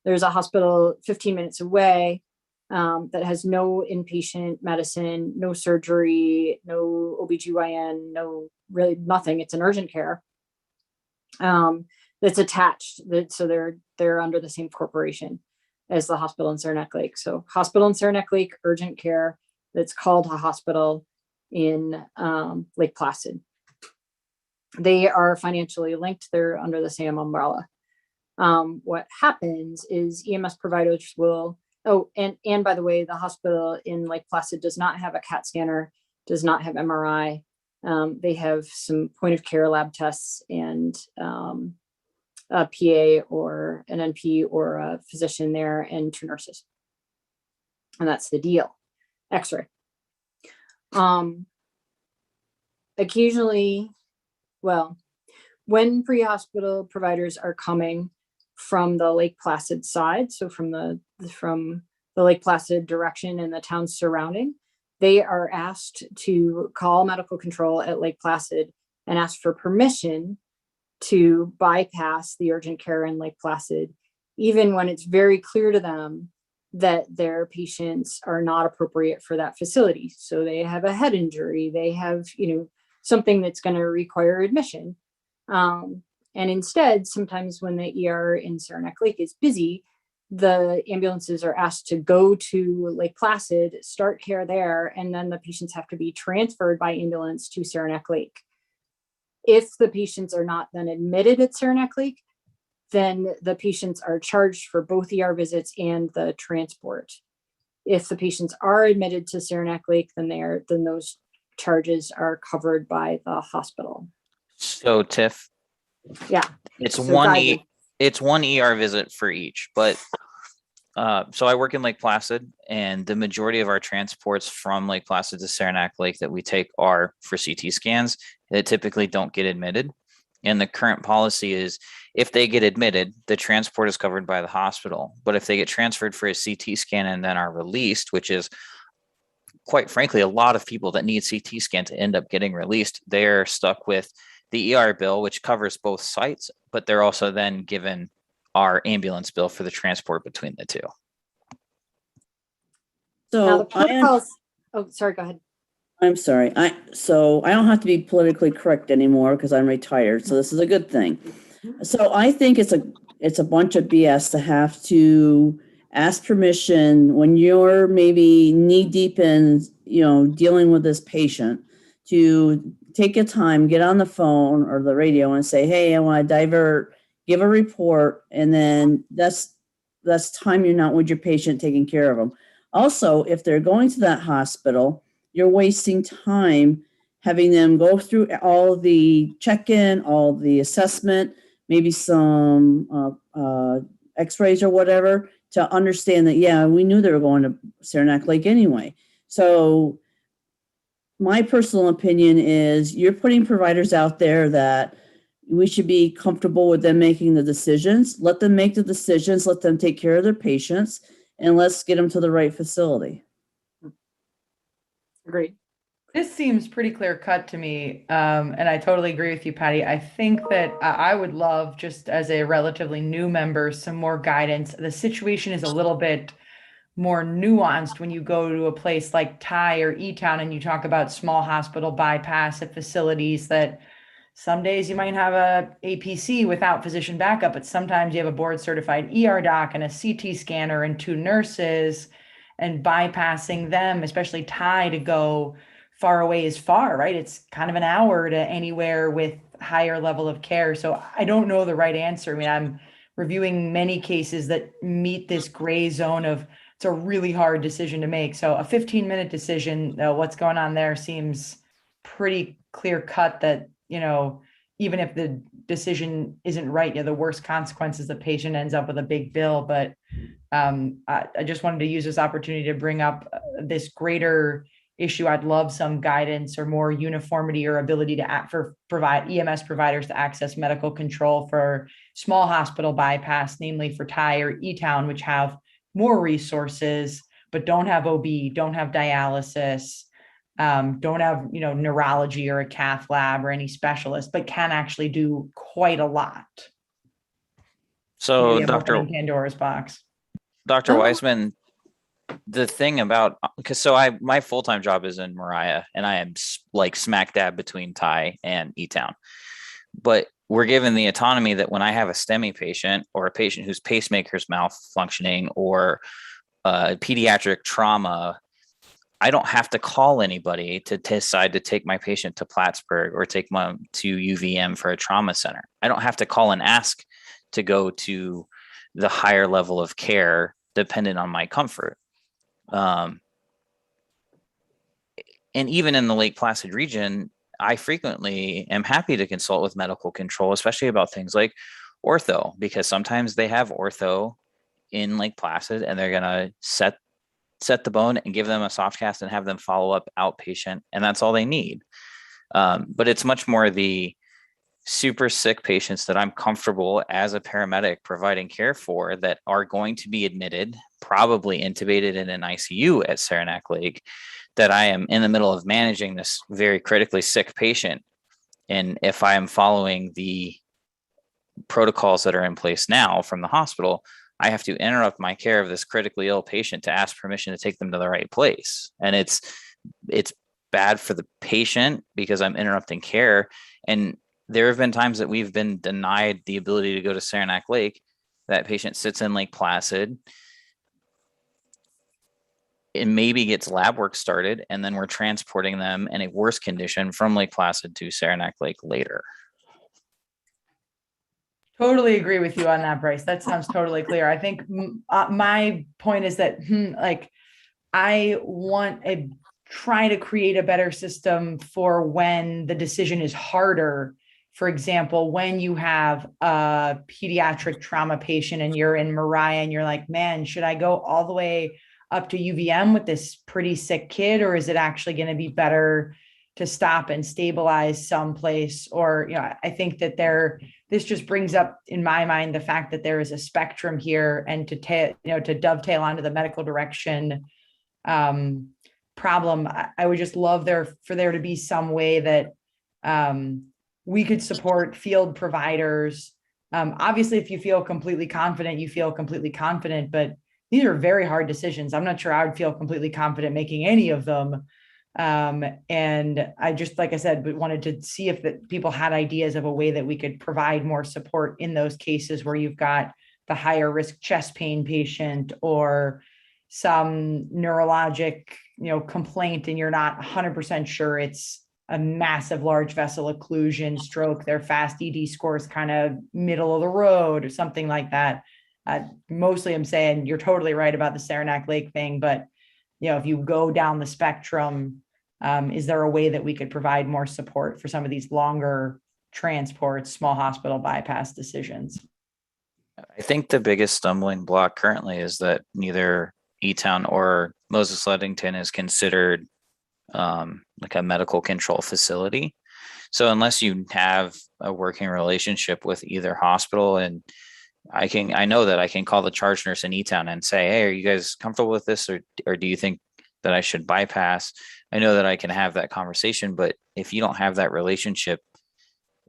[SPEAKER 2] There's a hospital 15 minutes away that has no inpatient medicine, no surgery, no OBGYN, no really nothing. It's an urgent care that's attached. So they're under the same corporation as the hospital in Saranac Lake. So hospital in Saranac Lake, urgent care that's called a hospital in Lake Placid. They are financially linked. They're under the same umbrella. What happens is EMS providers will, and by the way, the hospital in Lake Placid does not have a CAT scanner, does not have MRI. They have some point of care lab tests and a PA or an NP or a physician there and 2 nurses. And that's the deal. X-ray. Occasionally, when pre-hospital providers are coming from the Lake Placid side, so from the Lake Placid direction and the towns surrounding, they are asked to call medical control at Lake Placid and ask for permission to bypass the urgent care in Lake Placid, even when it's very clear to them that their patients are not appropriate for that facility. So they have a head injury, they have, something that's going to require admission. And instead, sometimes when the ER in Saranac Lake is busy, the ambulances are asked to go to Lake Placid, start care there, and then the patients have to be transferred by ambulance to Saranac Lake. If the patients are not then admitted at Saranac Lake, then the patients are charged for both ER visits and the transport. If the patients are admitted to Saranac Lake, then those charges are covered by the hospital.
[SPEAKER 18] So Tiff,
[SPEAKER 2] Yeah.
[SPEAKER 18] it's
[SPEAKER 2] So
[SPEAKER 18] one ER visit for each, but so I work in Lake Placid, and the majority of our transports from Lake Placid to Saranac Lake that we take are for CT scans that typically don't get admitted. And the current policy is if they get admitted, the transport is covered by the hospital. But if they get transferred for a CT scan and then are released, which is quite frankly, a lot of people that need CT scan to end up getting released, they're stuck with the ER bill, which covers both sites, but they're also then given our ambulance bill for the transport between the two.
[SPEAKER 2] Now the
[SPEAKER 3] So I am,
[SPEAKER 2] protocols, oh, sorry, go ahead.
[SPEAKER 3] I'm sorry. So I don't have to be politically correct anymore because I'm retired. So this is a good thing. So I think it's a bunch of BS to have to ask permission when you're maybe knee deep in, dealing with this patient, to take your time, get on the phone or the radio and say, hey, I want to divert, give a report. And then that's time you're not with your patient, taking care of them. Also, if they're going to that hospital, you're wasting time having them go through all the check-in, all the assessment, maybe some x-rays or whatever, to understand that, yeah, we knew they were going to Saranac Lake anyway. So my personal opinion is you're putting providers out there that we should be comfortable with them making the decisions. Let them make the decisions, let them take care of their patients, and let's get them to the right facility.
[SPEAKER 2] Agreed.
[SPEAKER 7] This seems pretty clear cut to me. And I totally agree with you, Patty. I think that I would love, just as a relatively new member, some more guidance. The situation is a little bit more nuanced when you go to a place like Thai or E-Town and you talk about small hospital bypass at facilities that some days you might have a APC without physician backup, but sometimes you have a board certified ER doc and a CT scanner and 2 nurses, and bypassing them, especially Thai, to go far away is far, right? It's kind of an hour to anywhere with higher level of care. So I don't know the right answer. I mean, I'm reviewing many cases that meet this gray zone of it's a really hard decision to make. So a 15-minute decision, what's going on there seems pretty clear cut that, even if the decision isn't right, the worst consequences, the patient ends up with a big bill. But I just wanted to use this opportunity to bring up this greater issue. I'd love some guidance or more uniformity or ability to provide EMS providers to access medical control for small hospital bypass, namely for Thai or E-Town, which have more resources, but don't have OB, don't have dialysis, don't have, neurology or a cath lab or any specialist, but can actually do quite a lot.
[SPEAKER 18] So
[SPEAKER 7] Maybe I'm opening Pandora's box.
[SPEAKER 18] Dr. Weisman, the thing about, my full-time job is in Mariah, and I am like smack dab between Thai and E-Town. But we're given the autonomy that when I have a STEMI patient or a patient whose pacemaker's malfunctioning or pediatric trauma, I don't have to call anybody to decide to take my patient to Plattsburgh or take them to UVM for a trauma center. I don't have to call and ask to go to the higher level of care dependent on my comfort. And even in the Lake Placid region, I frequently am happy to consult with medical control, especially about things like ortho, because sometimes they have ortho in Lake Placid and they're going to set the bone and give them a soft cast and have them follow up outpatient. And that's all they need. But it's much more the super sick patients that I'm comfortable as a paramedic providing care for that are going to be admitted, probably intubated in an ICU at Saranac Lake, that I am in the middle of managing this very critically sick patient. And if I am following the protocols that are in place now from the hospital, I have to interrupt my care of this critically ill patient to ask permission to take them to the right place. And it's bad for the patient because I'm interrupting care. And there have been times that we've been denied the ability to go to Saranac Lake. That patient sits in Lake Placid. It maybe gets lab work started, and then we're transporting them in a worse condition from Lake Placid to Saranac Lake later.
[SPEAKER 7] Totally agree with you on that, Bryce. That sounds totally clear. I think my point is that I want to try to create a better system for when the decision is harder. For example, when you have a pediatric trauma patient and you're in Mariah and you're like, man, should I go all the way up to UVM with this pretty sick kid, or is it actually going to be better to stop and stabilize someplace? Or, I think that this just brings up in my mind the fact that there is a spectrum here, and to dovetail onto the medical direction problem. I would just love for there to be some way that we could support field providers. Obviously, if you feel completely confident, you feel completely confident, but these are very hard decisions. I'm not sure I would feel completely confident making any of them. And I just, like I said, wanted to see if people had ideas of a way that we could provide more support in those cases where you've got the higher risk chest pain patient or some neurologic, complaint, and you're not 100% sure it's a massive large vessel occlusion, stroke, their fast ED scores kind of middle of the road or something like that. Mostly I'm saying you're totally right about the Saranac Lake thing, but if you go down the spectrum, is there a way that we could provide more support for some of these longer transports, small hospital bypass decisions?
[SPEAKER 18] I think the biggest stumbling block currently is that neither E-Town or Moses Ludington is considered like a medical control facility. So unless you have a working relationship with either hospital, and I know that I can call the charge nurse in E-Town and say, hey, are you guys comfortable with this? Or do you think that I should bypass? I know that I can have that conversation, but if you don't have that relationship,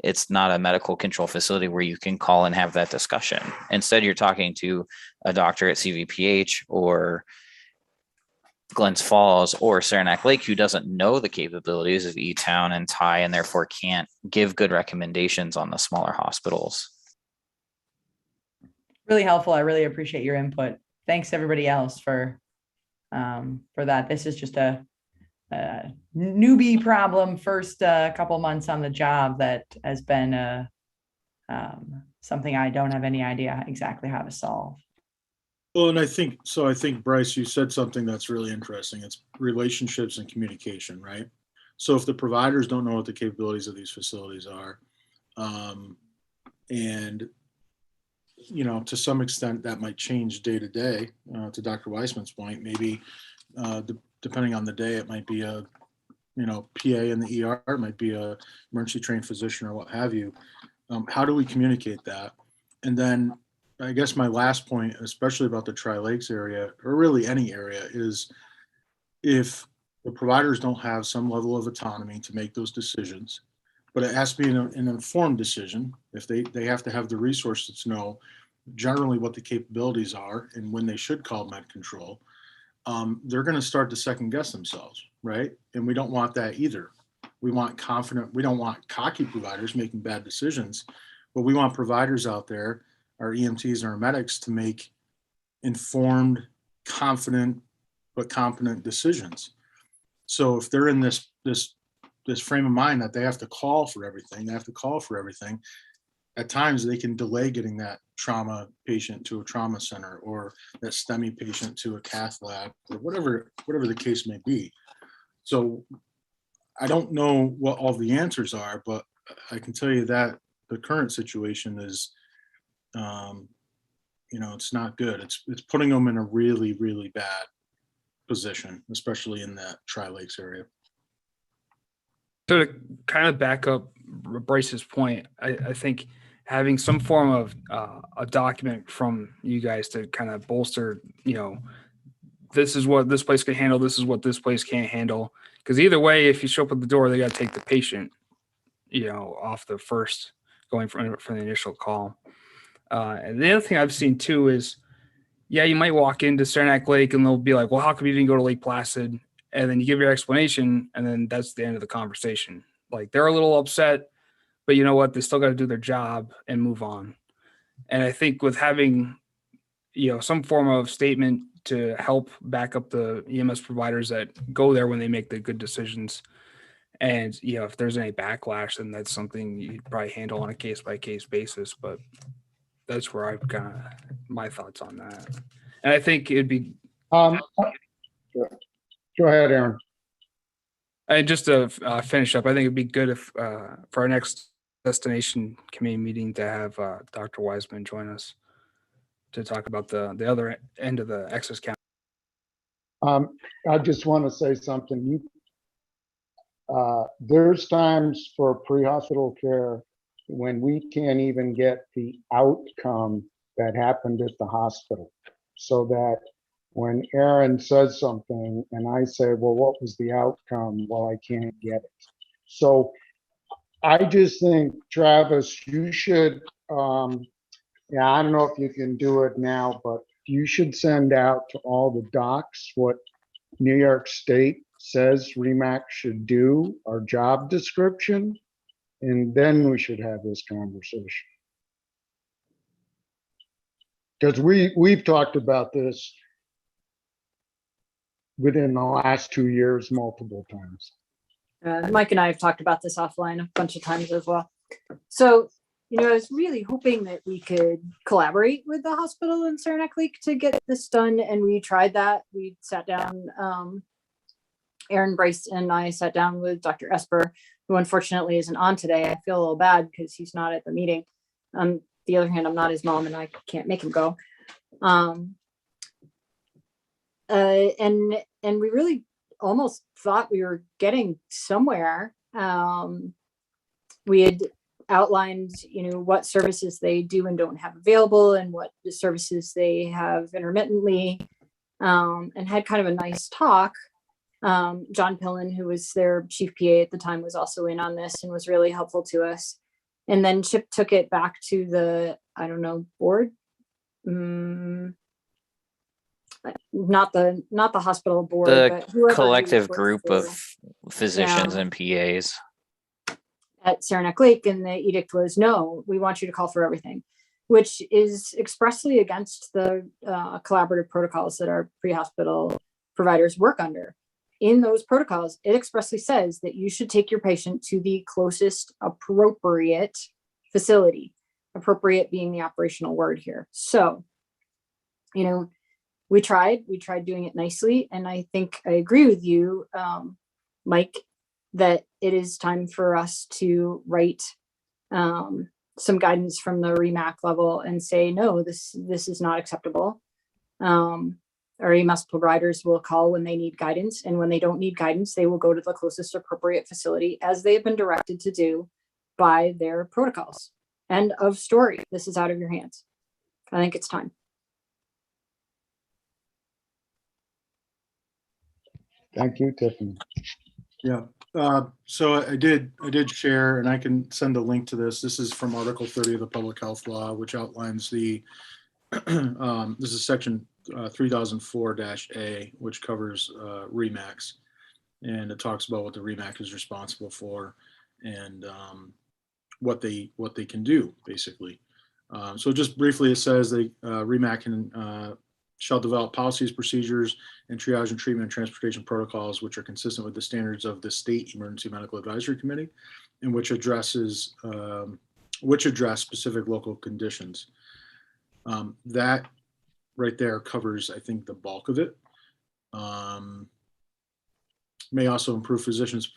[SPEAKER 18] it's not a medical control facility where you can call and have that discussion. Instead, you're talking to a doctor at CVPH or Glens Falls or Saranac Lake who doesn't know the capabilities of E-Town and Thai and therefore can't give good recommendations on the smaller hospitals.
[SPEAKER 7] Really helpful. I really appreciate your input. Thanks everybody else for that. This is just a newbie problem, first couple months on the job, that has been something I don't have any idea exactly how to solve.
[SPEAKER 1] Well, and I think Bryce, you said something that's really interesting. It's relationships and communication, right? So if the providers don't know what the capabilities of these facilities are, and to some extent that might change day to day, to Dr. Weissman's point, maybe depending on the day, it might be a PA in the ER, it might be a emergency trained physician or what have you. How do we communicate that? And then I guess my last point, especially about the Tri-Lakes area, or really any area, is if the providers don't have some level of autonomy to make those decisions, but it has to be an informed decision. If they have to have the resources to know generally what the capabilities are and when they should call med control, they're going to start to second guess themselves, right? And we don't want that either. We want confident, we don't want cocky providers making bad decisions, but we want providers out there, our EMTs and our medics, to make informed, confident, but competent decisions. So if they're in this frame of mind that they have to call for everything, at times they can delay getting that trauma patient to a trauma center or that STEMI patient to a cath lab or whatever the case may be. So I don't know what all the answers are, but I can tell you that the current situation is, it's not good. It's putting them in a really, really bad position, especially in that Tri-Lakes area.
[SPEAKER 15] So to kind of back up Bryce's point, I think having some form of a document from you guys to kind of bolster, this is what this place can handle, this is what this place can't handle. Because either way, if you show up at the door, they got to take the patient, off the first, going from the initial call. And the other thing I've seen too is, you might walk into Saranac Lake and they'll be like, well, how come you didn't go to Lake Placid? And then you give your explanation, and then that's the end of the conversation. Like, they're a little upset, but you know what? They still got to do their job and move on. And I think with having, some form of statement to help back up the EMS providers that go there when they make the good decisions. And, if there's any backlash, then that's something you'd probably handle on a case by case basis. But that's where I've kind of my thoughts on that. And I think it'd be.
[SPEAKER 6] Go ahead, Aaron.
[SPEAKER 15] And just to finish up, I think it'd be good if for our next destination committee meeting to have Dr. Wiseman join us to talk about the other end of the access count.
[SPEAKER 6] I just want to say something. There's times for pre-hospital care when we can't even get the outcome that happened at the hospital, so that when Aaron says something and I say, well, what was the outcome? Well, I can't get it. So I just think, Travis, you should, yeah, I don't know if you can do it now, but you should send out to all the docs what New York State says REMAC should do, our job description, and then we should have this conversation. Because we've talked about this within the last 2 years multiple times.
[SPEAKER 2] Mike and I have talked about this offline a bunch of times as well. So, you know, I was really hoping that we could collaborate with the hospital in Saranac Lake to get this done. And we tried that. We sat down, Aaron Bryce and I sat down with Dr. Esper, who unfortunately isn't on today. I feel a little bad because he's not at the meeting. On the other hand, I'm not his mom and I can't make him go. And we really almost thought we were getting somewhere. We had outlined, you know, what services they do and don't have available and what the services they have intermittently, and had kind of a nice talk. John Pillen, who was their chief PA at the time, was also in on this and was really helpful to us. And then Chip took it back to the, I don't know, board. Not the hospital board, but
[SPEAKER 18] The
[SPEAKER 2] whoever he
[SPEAKER 18] collective
[SPEAKER 2] works
[SPEAKER 18] group
[SPEAKER 2] for.
[SPEAKER 18] of physicians
[SPEAKER 2] Yeah.
[SPEAKER 18] and PAs.
[SPEAKER 2] At Saranac Lake, and the edict was, no, we want you to call for everything, which is expressly against the collaborative protocols that our pre-hospital providers work under. In those protocols, it expressly says that you should take your patient to the closest appropriate facility, appropriate being the operational word here. So, you know, we tried doing it nicely. And I think I agree with you, Mike, that it is time for us to write some guidance from the REMAC level and say, no, this is not acceptable. Our EMS providers will call when they need guidance, and when they don't need guidance, they will go to the closest appropriate facility, as they have been directed to do by their protocols. End of story. This is out of your hands. I think it's time.
[SPEAKER 6] Thank you, Tiffany.
[SPEAKER 1] Yeah. So I did share, and I can send a link to this. This is from Article 30 of the Public Health Law, which outlines the, this is section 3004-A, which covers REMACs. And it talks about what the REMAC is responsible for and what they can do, basically. So just briefly, it says the REMAC can shall develop policies, procedures, and triage and treatment and transportation protocols which are consistent with the standards of the State Emergency Medical Advisory Committee, and which address specific local conditions. That right there covers, I think, the bulk of it. May also improve physicians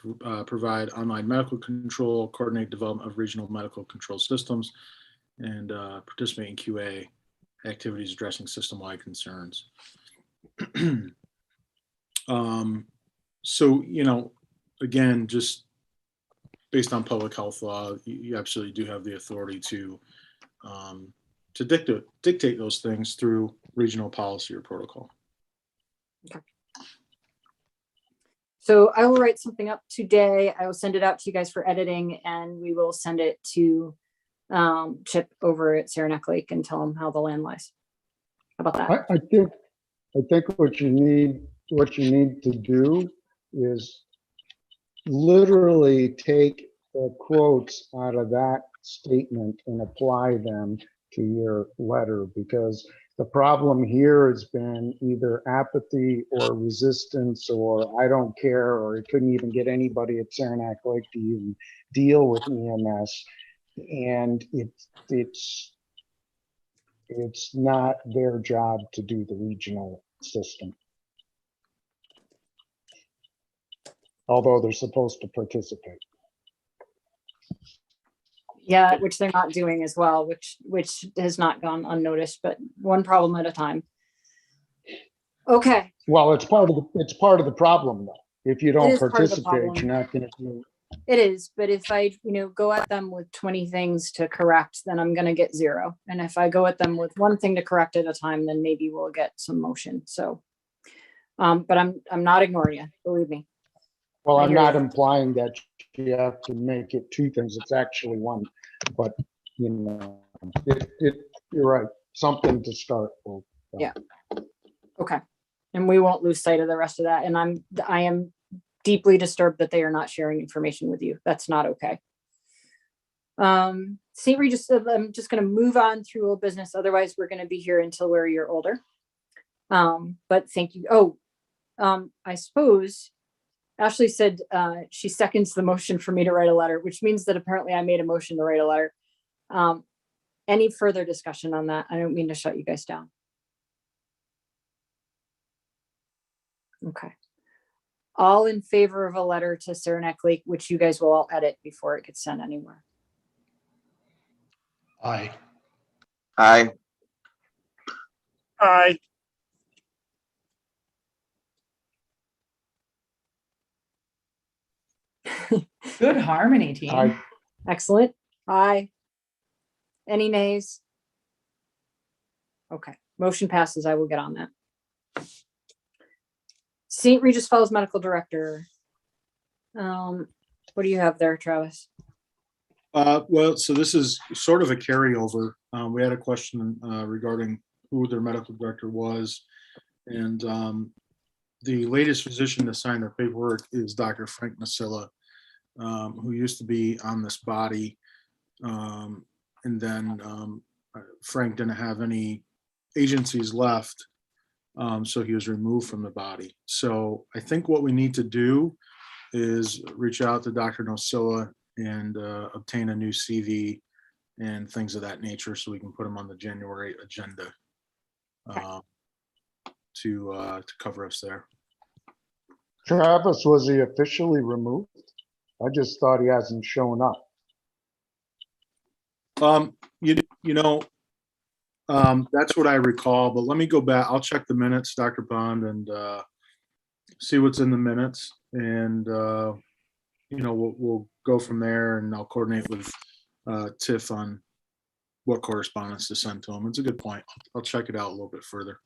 [SPEAKER 1] provide online medical control, coordinate development of regional medical control systems, and participate in QA activities addressing system-wide concerns. So, you know, again, just based on public health law, you absolutely do have the authority to dictate those things through regional policy or protocol.
[SPEAKER 2] Okay. So I will write something up today. I will send it out to you guys for editing, and we will send it to Chip over at Saranac Lake and tell him how the land lies. How about that?
[SPEAKER 6] I think what you need to do is literally take the quotes out of that statement and apply them to your letter, because the problem here has been either apathy or resistance or I don't care, or it couldn't even get anybody at Saranac Lake to even deal with EMS. And it's not their job to do the regional system, although they're supposed to participate.
[SPEAKER 2] Yeah, which they're not doing as well, which has not gone unnoticed, but one problem at a time. Okay.
[SPEAKER 6] Well, it's part of the problem though. If you don't
[SPEAKER 2] It is part of the
[SPEAKER 6] participate,
[SPEAKER 2] problem.
[SPEAKER 6] you're not going to do.
[SPEAKER 2] It is, but if I, go at them with 20 things to correct, then I'm going to get 0. And if I go at them with one thing to correct at a time, then maybe we'll get some motion. So But I'm not ignoring you, believe me.
[SPEAKER 6] Well,
[SPEAKER 2] I
[SPEAKER 6] I'm
[SPEAKER 2] hear
[SPEAKER 6] not
[SPEAKER 2] you.
[SPEAKER 6] implying that you have to make it two things. It's actually one, but you're right. Something to start with.
[SPEAKER 2] Yeah. Okay. And we won't lose sight of the rest of that. And I am deeply disturbed that they are not sharing information with you. That's not okay. St. Regis, I'm just going to move on through old business. Otherwise, we're going to be here until we're a year older. But thank you. I suppose Ashley said she seconds the motion for me to write a letter, which means that apparently I made a motion to write a letter. Any further discussion on that? I don't mean to shut you guys down. Okay. All in favor of a letter to Saranac Lake, which you guys will all edit before it gets sent anywhere.
[SPEAKER 6] Aye.
[SPEAKER 5] Aye.
[SPEAKER 8] Aye.
[SPEAKER 7] Good harmony, team.
[SPEAKER 6] Aye.
[SPEAKER 2] Excellent. Aye. Any nays? Okay, motion passes. I will get on that. St. Regis Falls Medical Director. What do you have there, Travis?
[SPEAKER 1] Well, so this is sort of a carryover. We had a question regarding who their medical director was. And the latest physician to sign their paperwork is Dr. Frank Masilla, who used to be on this body. And then Frank didn't have any agencies left. So he was removed from the body. So I think what we need to do is reach out to Dr. Nosilla and obtain a new CV and things of that nature so we can put him on the January agenda to cover us there.
[SPEAKER 6] Travis, was he officially removed? I just thought he hasn't shown up.
[SPEAKER 1] That's what I recall, but let me go back. I'll check the minutes, Dr. Bond, and see what's in the minutes. And, we'll go from there, and I'll coordinate with Tiff on what correspondence to send to him. It's a good point. I'll check it out a little bit further.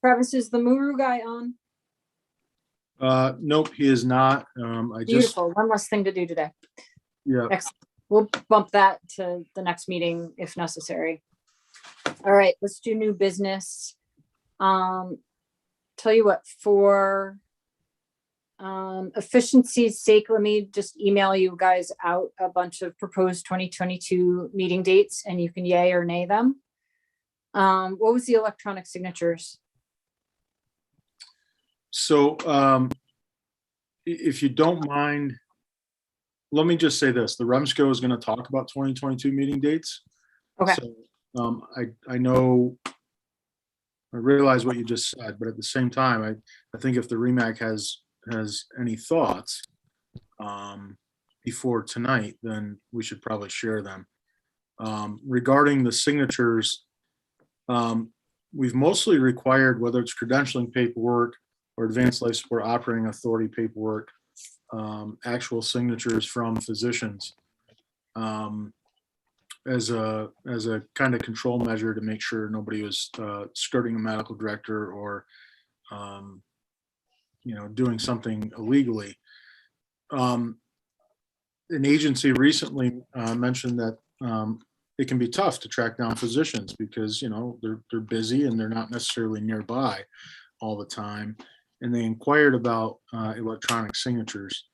[SPEAKER 2] Travis, is the Muru guy on?
[SPEAKER 1] Nope, he is not.
[SPEAKER 2] Beautiful. One less thing to do today.
[SPEAKER 1] Yeah.
[SPEAKER 2] Excellent. We'll bump that to the next meeting if necessary. All right, let's do new business. Tell you what, for efficiency's sake, let me just email you guys out a bunch of proposed 2022 meeting dates, and you can yay or nay them. What was the electronic signatures?
[SPEAKER 1] So if you don't mind, let me just say this. The REMSCO is going to talk about 2022 meeting dates.
[SPEAKER 2] Okay.
[SPEAKER 1] So I know, I realize what you just said, but at the same time, I think if the REMAC has any thoughts before tonight, then we should probably share them. Regarding the signatures, we've mostly required, whether it's credentialing paperwork or advanced life support operating authority paperwork, actual signatures from physicians as a kind of control measure to make sure nobody was skirting a medical director or doing something illegally. An agency recently mentioned that it can be tough to track down physicians because they're busy and they're not necessarily nearby all the time. And they inquired about electronic signatures.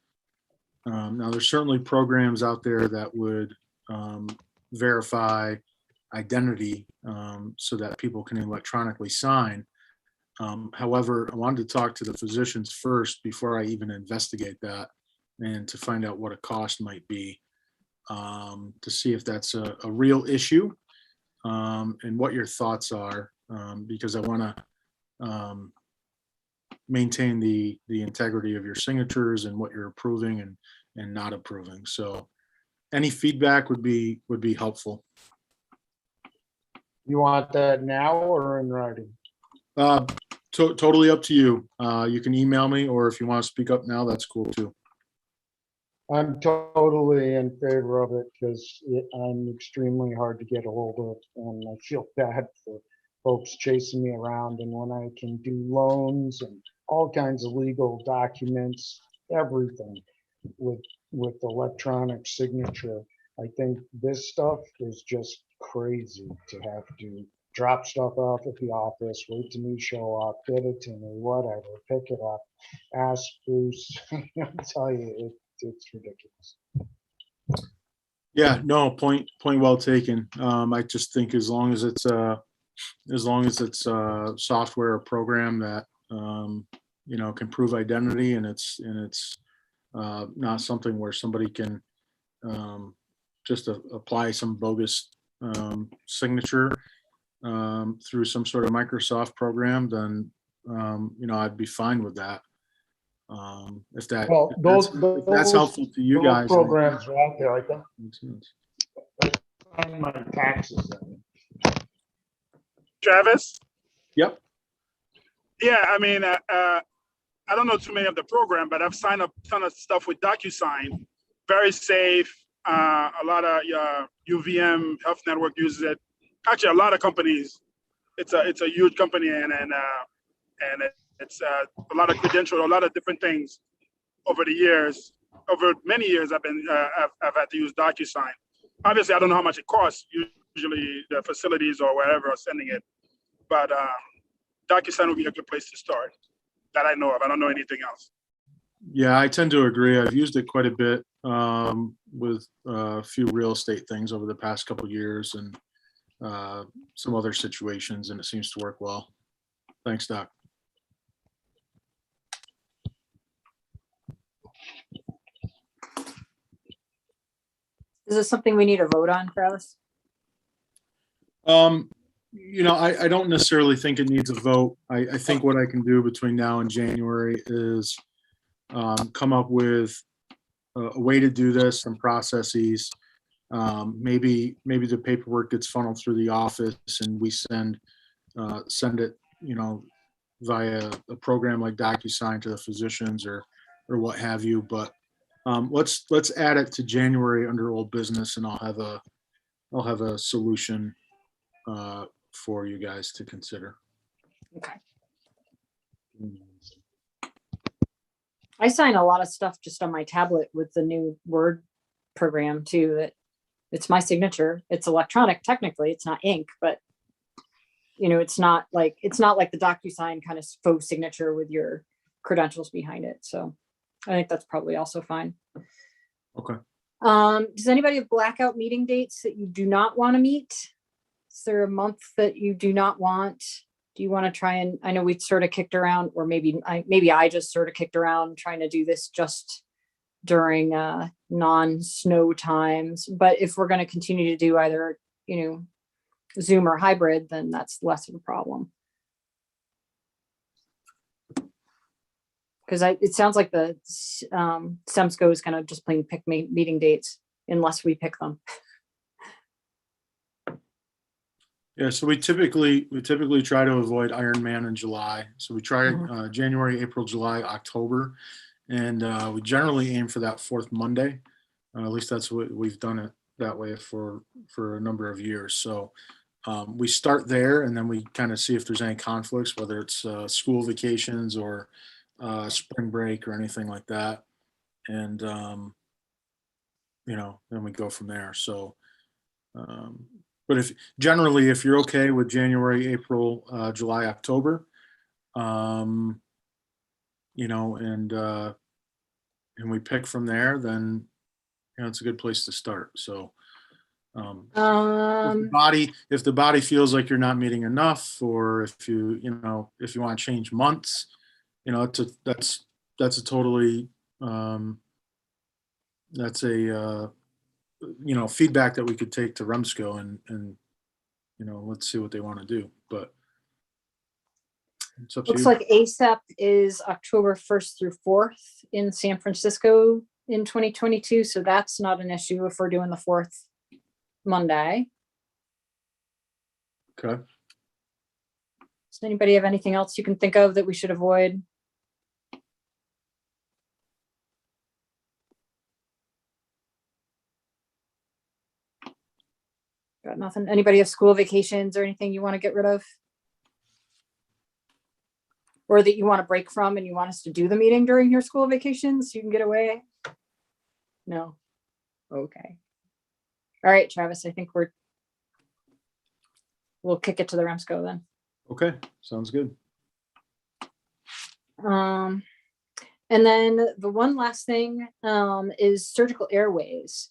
[SPEAKER 1] Now, there's certainly programs out there that would verify identity so that people can electronically sign. However, I wanted to talk to the physicians first before I even investigate that and to find out what a cost might be to see if that's a real issue and what your thoughts are because I want to maintain the integrity of your signatures and what you're approving and not approving. So any feedback would be helpful.
[SPEAKER 6] You want that now or in writing?
[SPEAKER 1] Totally up to you. You can email me, or if you want to speak up now, that's cool too.
[SPEAKER 6] I'm totally in favor of it because I'm extremely hard to get a hold of, and I feel bad for folks chasing me around. And when I can do loans and all kinds of legal documents, everything with electronic signature, I think this stuff is just crazy to have to drop stuff off at the office, wait till me show up, get it to me, whatever, pick it up, ask Bruce. I'll tell you, it's ridiculous.
[SPEAKER 1] Yeah, no, point well taken. I just think as long as it's a software or program that, can prove identity, and it's not something where somebody can just apply some bogus signature through some sort of Microsoft program, then I'd be fine with that. If that's helpful to you guys.
[SPEAKER 6] Programs are out there, I think. Makes sense. Find my taxes.
[SPEAKER 8] Travis?
[SPEAKER 1] Yep.
[SPEAKER 8] Yeah, I mean, I don't know too many of the program, but I've signed up a ton of stuff with DocuSign. Very safe. A lot of UVM Health Network uses it. Actually, a lot of companies. It's a huge company, and it's a lot of credentials, a lot of different things over the years. Over many years, I've had to use DocuSign. Obviously, I don't know how much it costs. Usually, the facilities or wherever are sending it, but DocuSign would be a good place to start. That I know of. I don't know anything else.
[SPEAKER 1] Yeah, I tend to agree. I've used it quite a bit with a few real estate things over the past couple of years, and some other situations, and it seems to work well. Thanks, Doc.
[SPEAKER 2] Is this something we need to vote on, Travis?
[SPEAKER 1] I don't necessarily think it needs a vote. I think what I can do between now and January is come up with a way to do this, some processes. Maybe the paperwork gets funneled through the office and we send it, via a program like DocuSign to the physicians or what have you. But let's add it to January under old business, and I'll have a solution for you guys to consider.
[SPEAKER 2] Okay. I sign a lot of stuff just on my tablet with the new Word program too. That it's my signature. It's electronic. Technically, it's not ink, but it's not like the DocuSign kind of faux signature with your credentials behind it. So I think that's probably also fine.
[SPEAKER 1] Okay.
[SPEAKER 2] Does anybody have blackout meeting dates that you do not want to meet? Is there a month that you do not want? Do you want to try and, I know we sort of kicked around, or maybe I just sort of kicked around trying to do this just during non-snow times. But if we're going to continue to do either, Zoom or hybrid, then that's less of a problem. Because it sounds like the SEMSCO is going to just plain pick meeting dates unless we pick them.
[SPEAKER 1] Yeah, so we typically try to avoid Ironman in July. So we try January, April, July, October, and we generally aim for that fourth Monday. At least that's what we've done it that way for a number of years. So we start there, and then we kind of see if there's any conflicts, whether it's school vacations or spring break or anything like that, and then we go from there. So. But if you're okay with January, April, July, October, and we pick from there, then it's a good place to start. So if the body feels like you're not meeting enough, or if you want to change months, that's a totally feedback that we could take to REMSCO and let's see what they want to do. But it's up to you.
[SPEAKER 2] Looks like ASAP is October 1st through 4th in San Francisco in 2022. So that's not an issue if we're doing the 4th Monday.
[SPEAKER 1] Okay.
[SPEAKER 2] Does anybody have anything else you can think of that we should avoid? Got nothing. Anybody have school vacations or anything you want to get rid of? Or that you want to break from and you want us to do the meeting during your school vacations so you can get away? No. Okay. All right, Travis, I think we'll kick it to the Remsco then.
[SPEAKER 1] Okay, sounds good.
[SPEAKER 2] And then the one last thing is surgical airways.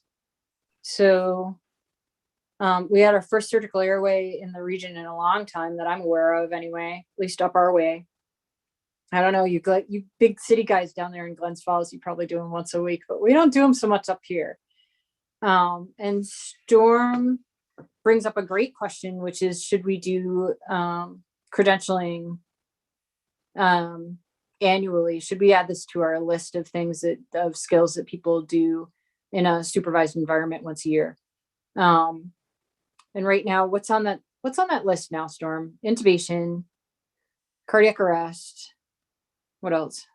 [SPEAKER 2] So we had our first surgical airway in the region in a long time that I'm aware of anyway, at least up our way. I don't know, you big city guys down there in Glens Falls, you probably do them once a week, but we don't do them so much up here. And Storm brings up a great question, which is, should we do credentialing annually? Should we add this to our list of things of skills that people do in a supervised environment once a year? And right now, what's on that list now, Storm? Intubation, cardiac arrest. What else?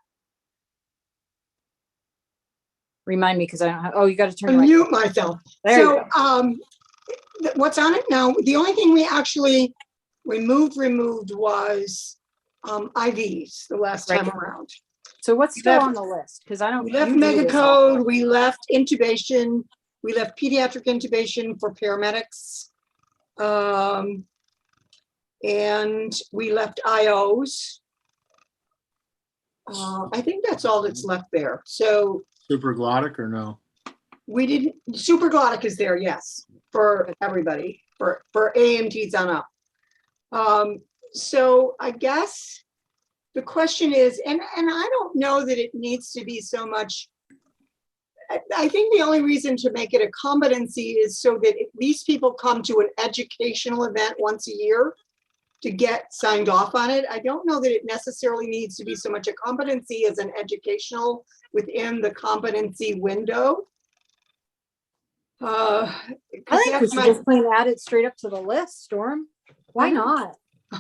[SPEAKER 2] Remind me, because I don't have, oh, you got to turn
[SPEAKER 9] Unmute myself.
[SPEAKER 2] There you
[SPEAKER 9] So,
[SPEAKER 2] go.
[SPEAKER 9] what's on it now? The only thing we actually removed was IVs the last time around.
[SPEAKER 2] So what's
[SPEAKER 9] We
[SPEAKER 2] still
[SPEAKER 9] left-
[SPEAKER 2] on the list? Because I don't.
[SPEAKER 9] We left
[SPEAKER 2] you do
[SPEAKER 9] mega
[SPEAKER 2] this
[SPEAKER 9] code,
[SPEAKER 2] all.
[SPEAKER 9] we left intubation, we left pediatric intubation for paramedics. And we left IOs. I think that's all that's left there. So
[SPEAKER 1] Supraglottic or no?
[SPEAKER 9] we didn't, supraglottic is there, yes, for everybody, for AMTs on up. So I guess the question is, and I don't know that it needs to be so much. I think the only reason to make it a competency is so that if these people come to an educational event once a year to get signed off on it. I don't know that it necessarily needs to be so much a competency as an educational within the competency window.
[SPEAKER 2] I think we should just plain add it straight up to the list, Storm. Why not?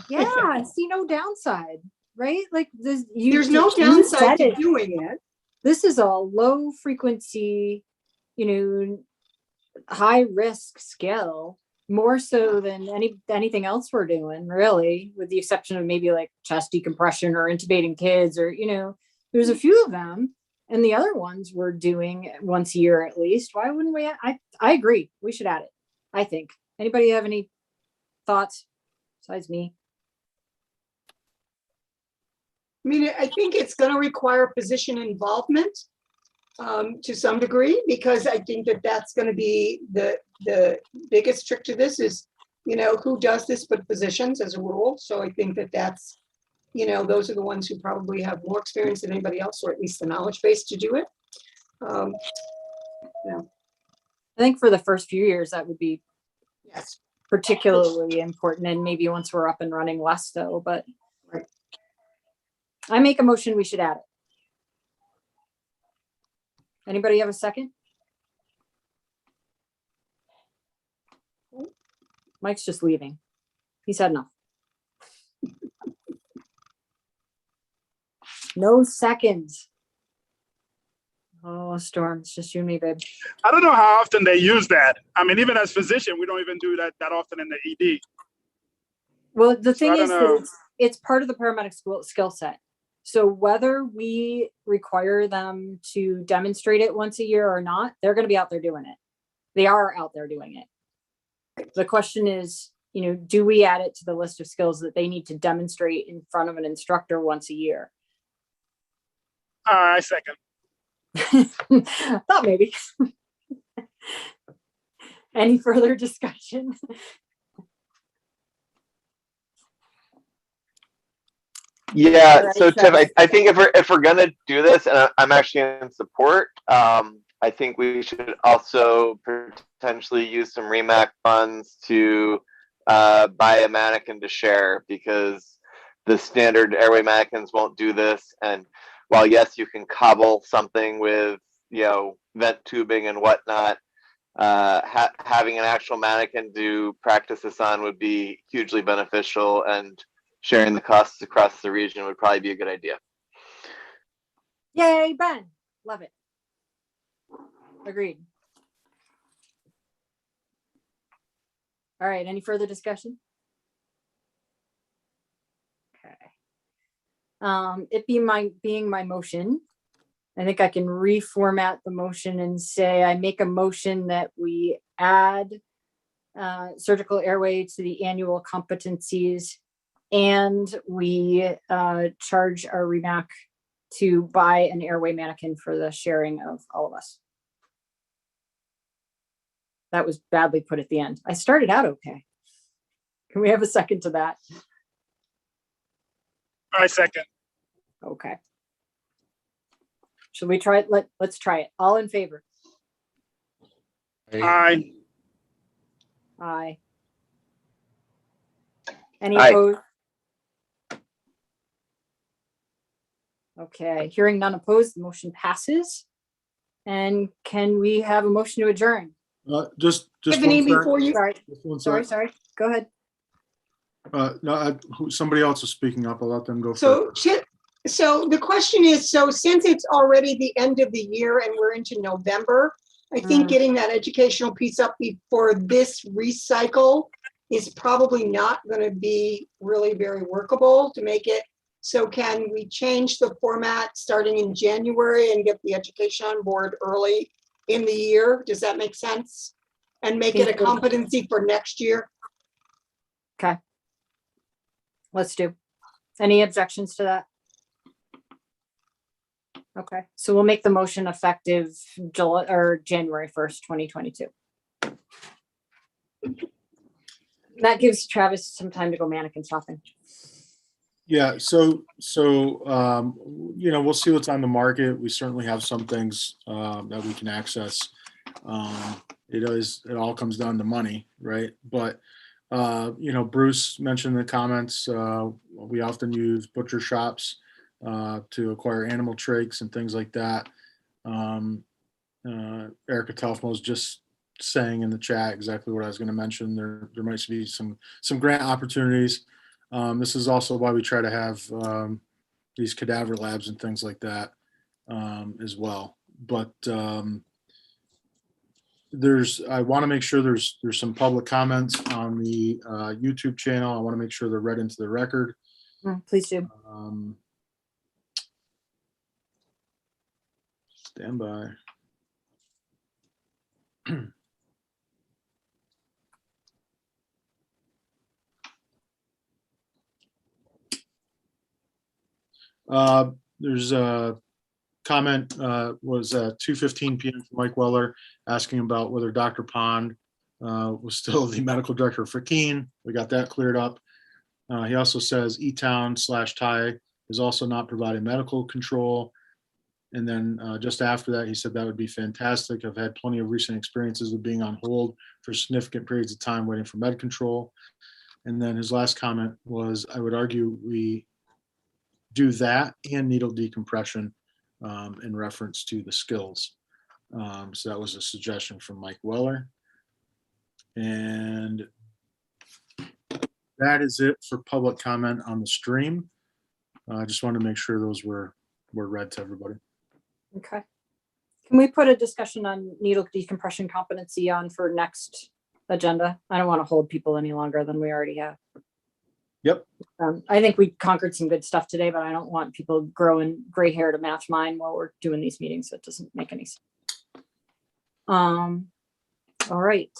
[SPEAKER 2] Yeah, I see no downside, right? Like this,
[SPEAKER 9] There's no downside to doing it.
[SPEAKER 2] This is a low frequency, high risk skill, more so than anything else we're doing, really, with the exception of maybe like chest decompression or intubating kids, or there's a few of them, and the other ones we're doing once a year at least. Why wouldn't we? I agree, we should add it. I think. Anybody have any thoughts besides me?
[SPEAKER 9] I mean, I think it's going to require physician involvement to some degree, because I think that that's going to be the biggest trick to this is, who does this but physicians as a rule. So I think that that's, those are the ones who probably have more experience than anybody else, or at least the knowledge base to do it.
[SPEAKER 2] I think for the first few years, that would be particularly important, and maybe once we're up and running less so, but I make a motion we should add it. Anybody have a second? Mike's just leaving. He's had enough. No seconds. Oh, Storm, it's just you and me, babe.
[SPEAKER 8] I don't know how often they use that. I mean, even as physician, we don't even do that often in the ED.
[SPEAKER 2] Well, the thing
[SPEAKER 8] I
[SPEAKER 2] is
[SPEAKER 8] don't know.
[SPEAKER 2] that it's part of the paramedic skill set. So whether we require them to demonstrate it once a year or not, they're going to be out there doing it. They are out there doing it. The question is, do we add it to the list of skills that they need to demonstrate in front of an instructor once a year?
[SPEAKER 8] I second.
[SPEAKER 2] Thought maybe. Any further discussion?
[SPEAKER 5] Yeah,
[SPEAKER 2] All
[SPEAKER 5] so
[SPEAKER 2] right,
[SPEAKER 5] Tiff,
[SPEAKER 2] Travis.
[SPEAKER 5] I think if we're gonna do this, and I'm actually in support, I think we should also potentially use some REMAC funds to buy a mannequin to share, because the standard airway mannequins won't do this. And while yes, you can cobble something with vent tubing and whatnot, having an actual mannequin to practice this on would be hugely beneficial, and sharing the costs across the region would probably be a good idea.
[SPEAKER 2] Yay, Ben. Love it. Agreed. All right, any further discussion? Okay. It being my motion, I think I can reformat the motion and say I make a motion that we add surgical airway to the annual competencies, and we charge our REMAC to buy an airway mannequin for the sharing of all of us. That was badly put at the end. I started out okay. Can we have a second to that?
[SPEAKER 8] I second.
[SPEAKER 2] Okay. Should we try it? Let's try it. All in favor?
[SPEAKER 8] Aye.
[SPEAKER 2] Aye. Any
[SPEAKER 5] Aye.
[SPEAKER 2] opposed? Okay, hearing none opposed, the motion passes. And can we have a motion to adjourn?
[SPEAKER 1] Just
[SPEAKER 9] Tiffany,
[SPEAKER 1] one sec.
[SPEAKER 9] before you,
[SPEAKER 2] Sorry,
[SPEAKER 1] Just one
[SPEAKER 2] sorry,
[SPEAKER 1] sec.
[SPEAKER 2] sorry. Go ahead.
[SPEAKER 1] No, somebody else is speaking up. I'll let them go
[SPEAKER 9] so
[SPEAKER 1] first.
[SPEAKER 9] so the question is, so since it's already the end of the year and we're into November, I think getting that educational piece up before this recycle is probably not going to be really very workable to make it. So can we change the format starting in January and get the education on board early in the year? Does that make sense? And make it a competency for next year?
[SPEAKER 2] Okay. Let's do. Any objections to that? Okay, so we'll make the motion effective July or January 1st, 2022. That gives Travis some time to go mannequin shopping.
[SPEAKER 1] Yeah, so we'll see what's on the market. We certainly have some things that we can access. It all comes down to money, right? But Bruce mentioned in the comments, we often use butcher shops to acquire animal trachs and things like that. Erica Telfmo was just saying in the chat exactly what I was going to mention. There might be some grant opportunities. This is also why we try to have these cadaver labs and things like that as well. But I want to make sure there's some public comments on the YouTube channel. I want to make sure they're read into the record.
[SPEAKER 2] Please do.
[SPEAKER 1] Stand by. There's a comment was 2:15 p.m. from Mike Weller asking about whether Dr. Pond was still the medical director for Keene. We got that cleared up. He also says E-Town/Thai is also not providing medical control. And then just after that, he said that would be fantastic. I've had plenty of recent experiences with being on hold for significant periods of time waiting for med control. And then his last comment was, I would argue we do that and needle decompression in reference to the skills. So that was a suggestion from Mike Weller. And that is it for public comment on the stream. I just wanted to make sure those were read to everybody.
[SPEAKER 2] Okay. Can we put a discussion on needle decompression competency on for next agenda? I don't want to hold people any longer than we already have.
[SPEAKER 1] Yep.
[SPEAKER 2] I think we conquered some good stuff today, but I don't want people growing gray hair to match mine while we're doing these meetings. So it doesn't make any sense. All right.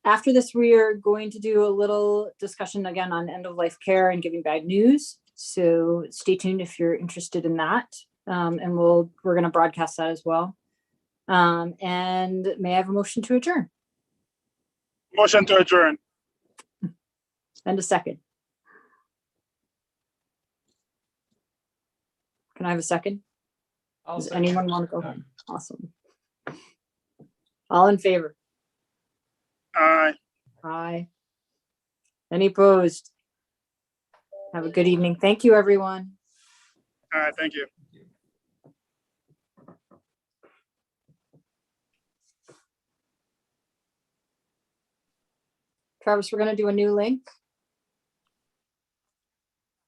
[SPEAKER 2] After this, we are going to do a little discussion again on end of life care and giving bad news. So stay tuned if you're interested in that. And we're going to broadcast that as well. And may I have a motion to adjourn?
[SPEAKER 8] Motion to adjourn.
[SPEAKER 2] And a second. Can I have a second? Does anyone want to go home? Awesome. All in favor?
[SPEAKER 8] Aye.
[SPEAKER 2] Aye. Any opposed? Have a good evening. Thank you, everyone.
[SPEAKER 8] All right, thank you.
[SPEAKER 2] Travis, we're going to do a new link.